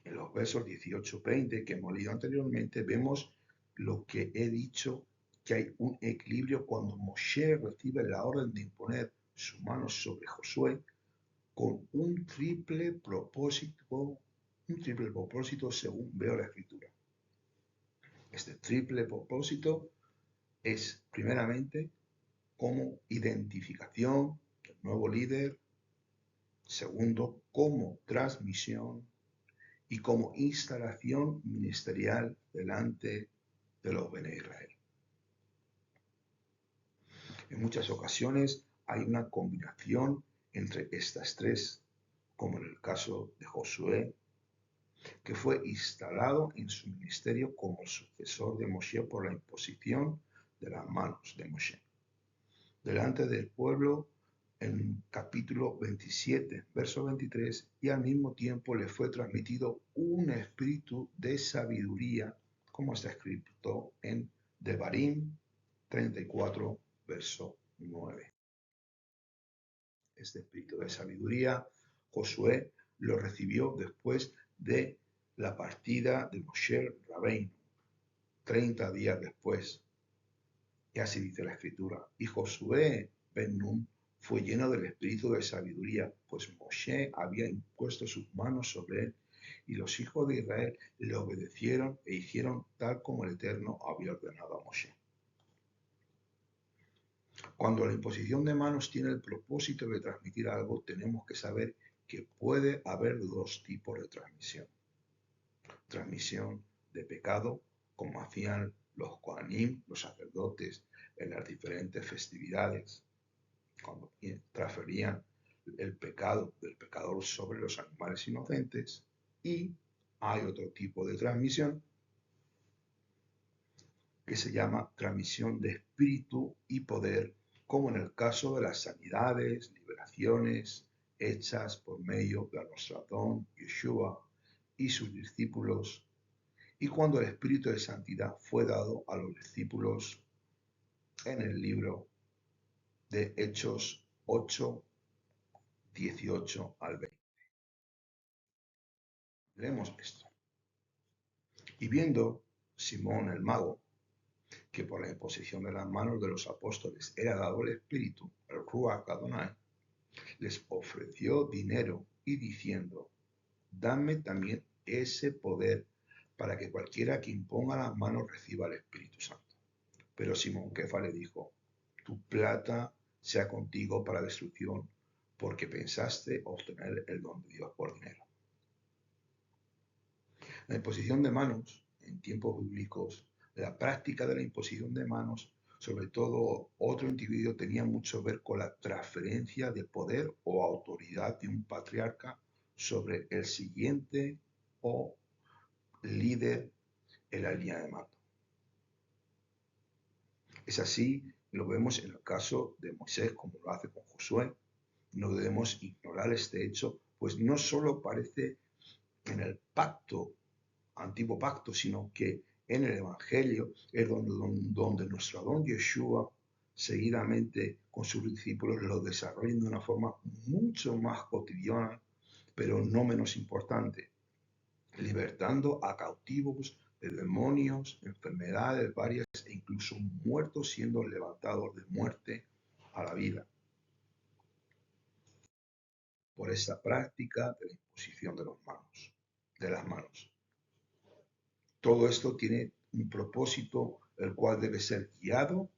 En los versos 18-20 que hemos leído anteriormente vemos lo que he dicho, que hay un equilibrio cuando Moshe recibe la orden de imponer su mano sobre Josué con un triple propósito según veo la escritura. Este triple propósito es primeramente como identificación del nuevo líder, segundo como transmisión y como instalación ministerial delante de los Bene Israel. En muchas ocasiones hay una combinación entre estas tres, como en el caso de Josué, que fue instalado en su ministerio como el sucesor de Moshe por la imposición de las manos de Moshe. Delante del pueblo, en capítulo 27, verso 23, y al mismo tiempo le fue transmitido un espíritu de sabiduría, como está escrito en Devarim 34, verso 9. Este espíritu de sabiduría, Josué lo recibió después de la partida de Moshe Rabbeinu, 30 días después. Y así dice la escritura. Y Josué ben Nun fue lleno del espíritu de sabiduría, pues Moshe había impuesto sus manos sobre él, y los hijos de Israel le obedecieron e hicieron tal como el Eterno había ordenado a Moshe. Cuando la imposición de manos tiene el propósito de transmitir algo, tenemos que saber que puede haber dos tipos de transmisión. Transmisión de pecado, como hacían los Kohanim, los sacerdotes, en las diferentes festividades, cuando transferían el pecado del pecador sobre los animales inocentes. Y hay otro tipo de transmisión que se llama transmisión de espíritu y poder, como en el caso de las sanidades, liberaciones hechas por medio de nuestro Adón Yeshua y sus discípulos, y cuando el espíritu de santidad fue dado a los discípulos en el libro de Hechos 8, 18 al 20. Leemos esto. Y viendo Simón el mago que por la imposición de las manos de los apóstoles era dado el Espíritu, el Ruach Adonai, les ofreció dinero y diciendo, dame también ese poder para que cualquiera que imponga las manos reciba el Espíritu Santo. Pero Simón Kefa le dijo, tu plata sea contigo para destrucción, porque pensaste obtener el don de Dios por dinero. La imposición de manos, en tiempos bíblicos, la práctica de la imposición de manos, sobre todo otro individuo, tenía mucho que ver con la transferencia de poder o autoridad de un patriarca sobre el siguiente o líder en la línea de mando. Es así, lo vemos en el caso de Moisés, como lo hace con Josué. No debemos ignorar este hecho, pues no solo aparece en el antiguo pacto, sino que en el Evangelio es donde nuestro Adón Yeshua seguidamente con sus discípulos lo desarrollan de una forma mucho más cotidiana, pero no menos importante, libertando a cautivos de demonios, enfermedades varias e incluso muertos siendo levantados de muerte a la vida por esta práctica de la imposición de las manos. Todo esto tiene un propósito, el cual debe ser guiado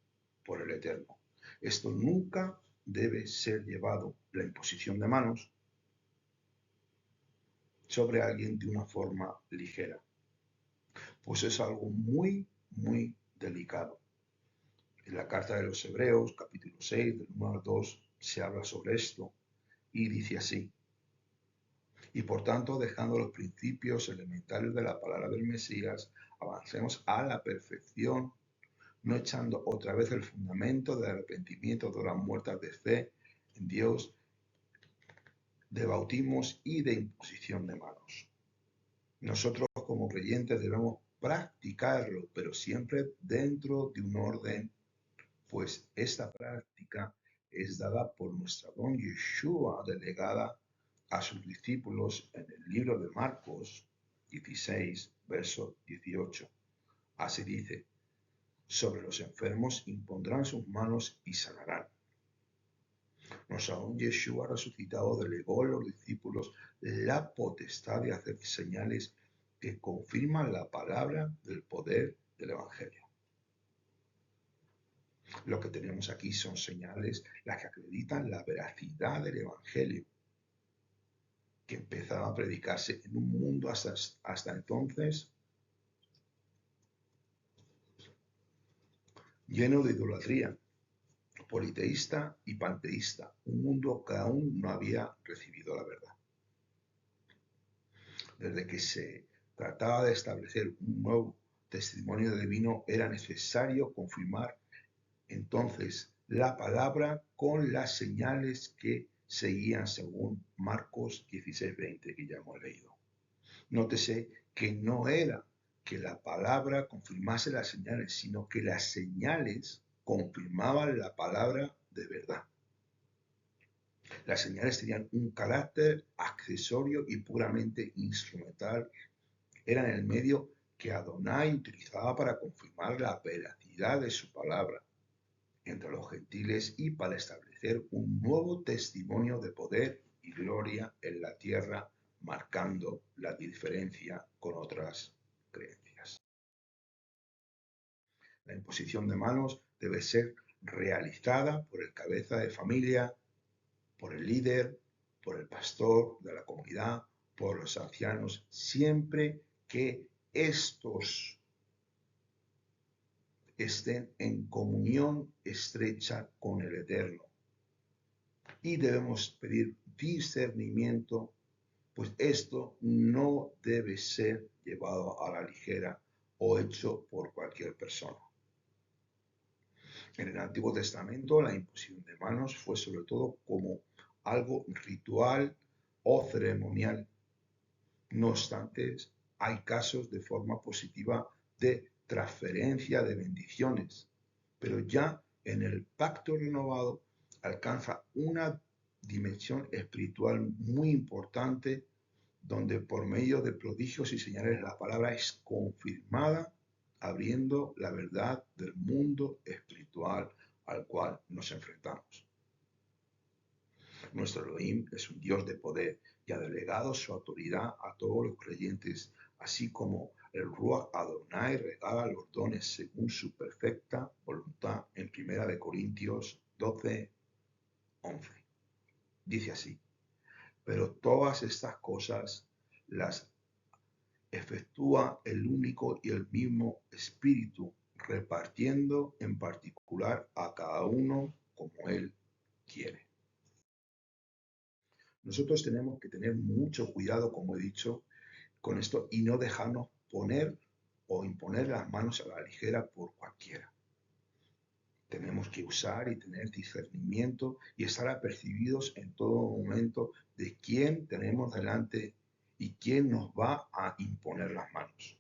por el Eterno. Esto nunca debe ser llevado, la imposición de manos, sobre alguien de una forma ligera, pues es algo muy, muy delicado. En la carta de los Hebreos, capítulo 6, del 1 al 2, se habla sobre esto y dice así: y por tanto, dejando los principios elementarios de la palabra del Mesías, avancemos a la perfección, no echando otra vez el fundamento del arrepentimiento de las muertas de fe en Dios, de bautismos y de imposición de manos. Nosotros como creyentes debemos practicarlo, pero siempre dentro de un orden, pues esta práctica es dada por nuestro Adón Yeshua, delegada a sus discípulos en el libro de Marcos 16, verso 18. Así dice: sobre los enfermos impondrán sus manos y sanarán. Nuestro Adón Yeshua resucitado delegó a los discípulos la potestad de hacer señales que confirman la palabra del poder del Evangelio. Lo que tenemos aquí son señales las que acreditan la veracidad del Evangelio, que empezaba a predicarse en un mundo hasta entonces lleno de idolatría, politeísta y panteísta, un mundo que aún no había recibido la verdad. Desde que se trataba de establecer un nuevo testimonio divino, era necesario confirmar entonces la palabra con las señales que seguían según Marcos 16:20, que ya hemos leído. Nótese que no era que la palabra confirmase las señales, sino que las señales confirmaban la palabra de verdad. Las señales tenían un carácter accesorio y puramente instrumental. Eran el medio que Adonai utilizaba para confirmar la veracidad de su palabra. entre los gentiles y para establecer un nuevo testimonio de poder y gloria en la tierra, marcando la diferencia con otras creencias. La imposición de manos debe ser realizada por el cabeza de familia, por el líder, por el pastor de la comunidad, por los ancianos, siempre que estos estén en comunión estrecha con el Eterno. Y debemos pedir discernimiento, pues esto no debe ser llevado a la ligera o hecho por cualquier persona. En el Antiguo Testamento la imposición de manos fue sobre todo como algo ritual o ceremonial. No obstante, hay casos de forma positiva de transferencia de bendiciones, pero ya en el pacto renovado alcanza una dimensión espiritual muy importante donde por medio de prodigios y señales la palabra es confirmada, abriendo la verdad del mundo espiritual al cual nos enfrentamos. Nuestro Elohim es un Dios de poder y ha delegado su autoridad a todos los creyentes, así como el Ruach Adonai regala los dones según su perfecta voluntad en 1 Corintios 12, 11. Dice así: pero todas estas cosas las efectúa el único y el mismo Espíritu, repartiendo en particular a cada uno como Él quiere. Nosotros tenemos que tener mucho cuidado, como he dicho, con esto y no dejarnos poner o imponer las manos a la ligera por cualquiera. Tenemos que usar y tener discernimiento y estar apercibidos en todo momento de quién tenemos delante y quién nos va a imponer las manos.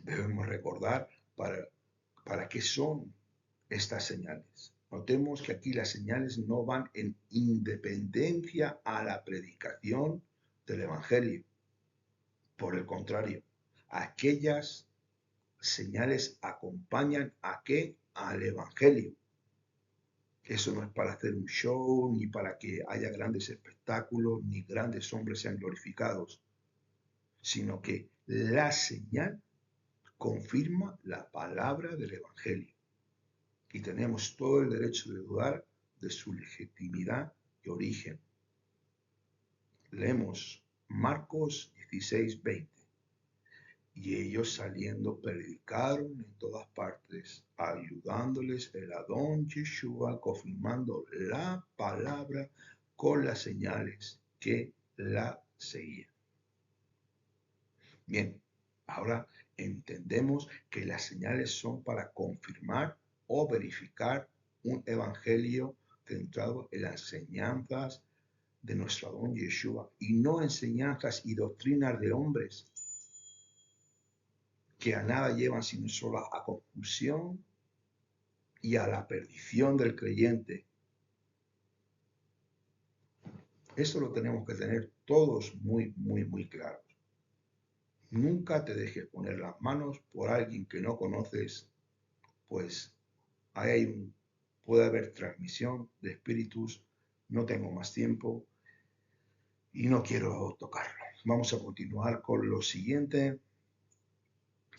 Debemos recordar para qué son estas señales. Notemos que aquí las señales no van en independencia a la predicación del Evangelio. Por el contrario, aquellas señales acompañan ¿a qué? Al Evangelio. Eso no es para hacer un show, ni para que haya grandes espectáculos, ni grandes hombres sean glorificados, sino que la señal confirma la palabra del Evangelio. Y tenemos todo el derecho de dudar de su legitimidad y origen. Leemos Marcos 16, 20. Y ellos saliendo predicaron en todas partes, ayudándoles el Adón Yeshua, confirmando la palabra con las señales que la seguían. Bien, ahora entendemos que las señales son para confirmar o verificar un evangelio centrado en las enseñanzas de nuestro Adón Yeshua y no enseñanzas y doctrinas de hombres que a nada llevan sino solo a confusión y a la perdición del creyente. Esto lo tenemos que tener todos muy claro. Nunca te dejes poner las manos por alguien que no conoces, pues puede haber transmisión de espíritus. No tengo más tiempo y no quiero tocarlo. Vamos a continuar con lo siguiente.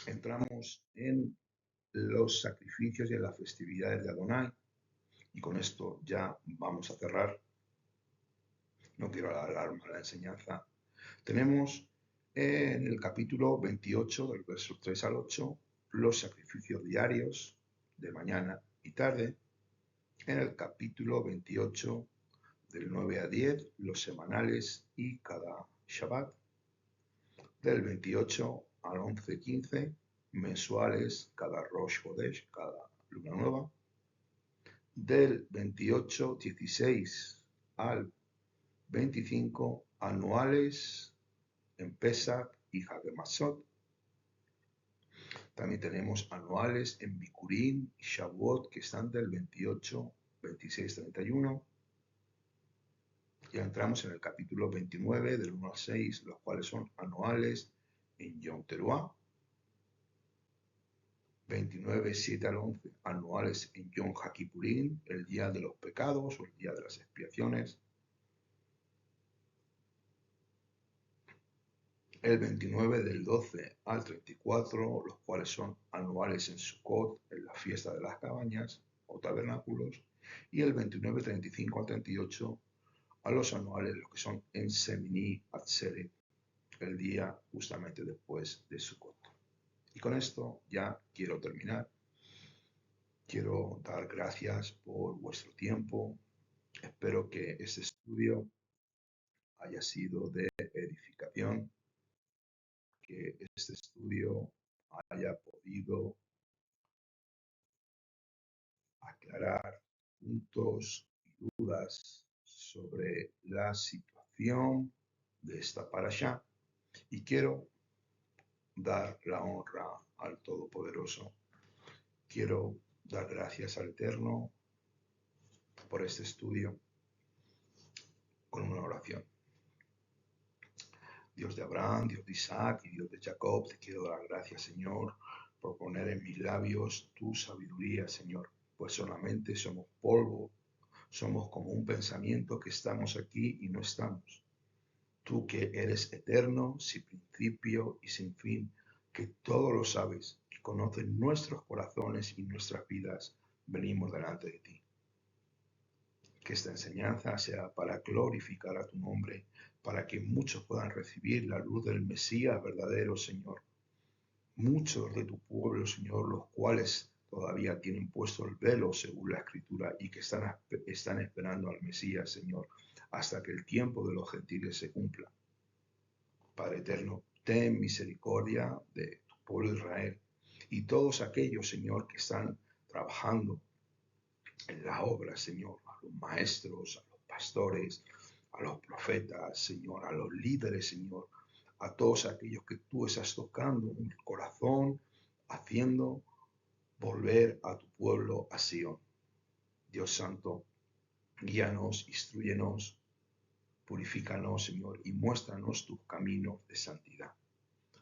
Entramos en los sacrificios y en las festividades de Adonai. Y con esto ya vamos a cerrar. No quiero alargar más la enseñanza. Tenemos en el capítulo 28, del verso 3 al 8, los sacrificios diarios de mañana y tarde. En el capítulo 28, del 9 a 10, los semanales y cada Shabbat. Del 28 al 11-15, mensuales, cada Rosh Hodesh, cada luna nueva. Del 28-16 al 25, anuales en Pesach y Hagematzot. También tenemos anuales en Bikurim y Shavuot, que están del 28, 26, 31. Ya entramos en el capítulo 29, del 1 al 6, los cuales son anuales en Yom Teruah. 29, 7 al 11, anuales en Yom HaKippurim, el día de los pecados o el día de las expiaciones. El 29 del 12 al 34, los cuales son anuales en Sukkot, en la fiesta de las cabañas o tabernáculos. Y el 29, 35 al 38, a los anuales, los que son en Semini Atzeret, el día justamente después de Sukkot. Y con esto ya quiero terminar. Quiero dar gracias por vuestro tiempo. Espero que este estudio haya sido de edificación, que este estudio haya podido aclarar puntos y dudas sobre la situación de esta parashá. Y quiero dar la honra al Todopoderoso. Quiero dar gracias al Eterno por este estudio con una oración. Dios de Abraham, Dios de Isaac y Dios de Jacob, te quiero dar gracias, Señor, por poner en mis labios tu sabiduría, Señor, pues solamente somos polvo, somos como un pensamiento que estamos aquí y no estamos. Tú que eres eterno, sin principio y sin fin, que todo lo sabes, que conoces nuestros corazones y nuestras vidas, venimos delante de ti. Que esta enseñanza sea para glorificar a tu nombre, para que muchos puedan recibir la luz del Mesías verdadero, Señor. Muchos de tu pueblo, Señor, los cuales todavía tienen puesto el velo según la Escritura y que están esperando al Mesías, Señor, hasta que el tiempo de los gentiles se cumpla. Padre eterno, ten misericordia de tu pueblo Israel y todos aquellos, Señor, que están trabajando en la obra, Señor, a los maestros, a los pastores, a los profetas, Señor, a los líderes, Señor, a todos aquellos que tú estás tocando en el corazón, haciendo volver a tu pueblo a Sion. Dios Santo, guíanos, instruyenos, purifícanos, Señor, y muéstranos tus caminos de santidad.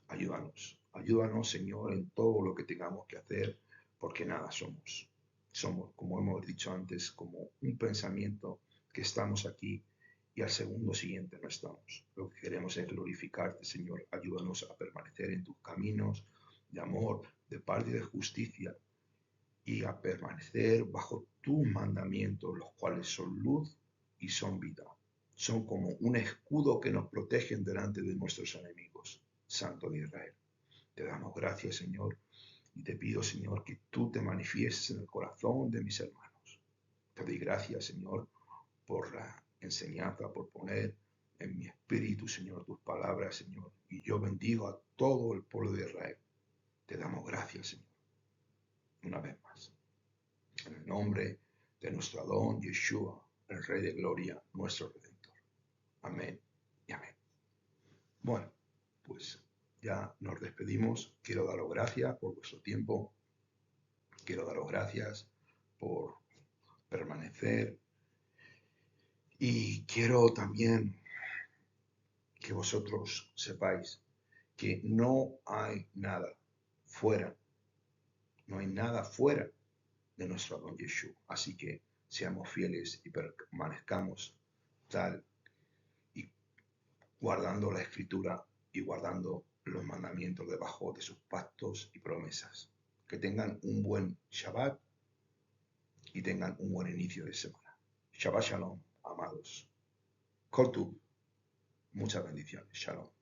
Ayúdanos, Señor, en todo lo que tengamos que hacer, porque nada somos. Somos, como hemos dicho antes, como un pensamiento que estamos aquí y al segundo siguiente no estamos. Lo que queremos es glorificarte, Señor. Ayúdanos a permanecer en tus caminos de amor, de paz y de justicia, y a permanecer bajo tus mandamientos, los cuales son luz y son vida. Son como un escudo que nos protegen delante de nuestros enemigos. Santo de Israel, te damos gracias, Señor, y te pido, Señor, que tú te manifiestes en el corazón de mis hermanos. Te doy gracias, Señor, por la enseñanza, por poner en mi espíritu, Señor, tus palabras, Señor. Y yo bendigo a todo el pueblo de Israel. Te damos gracias, Señor, una vez más. En el nombre de nuestro Adón Yeshua, el Rey de Gloria, nuestro Redentor. Amén y amén. Bueno, pues ya nos despedimos. Quiero daros gracias por vuestro tiempo. Quiero daros gracias por permanecer. Y quiero también que vosotros sepáis que no hay nada fuera, no hay nada fuera de nuestro Adón Yeshua. Así que seamos fieles y permanezcamos tal y guardando la Escritura y guardando los mandamientos debajo de sus pactos y promesas. Que tengan un buen Shabbat y tengan un buen inicio de semana. Shabbat Shalom, amados. Kol Tuv, muchas bendiciones. Shalom.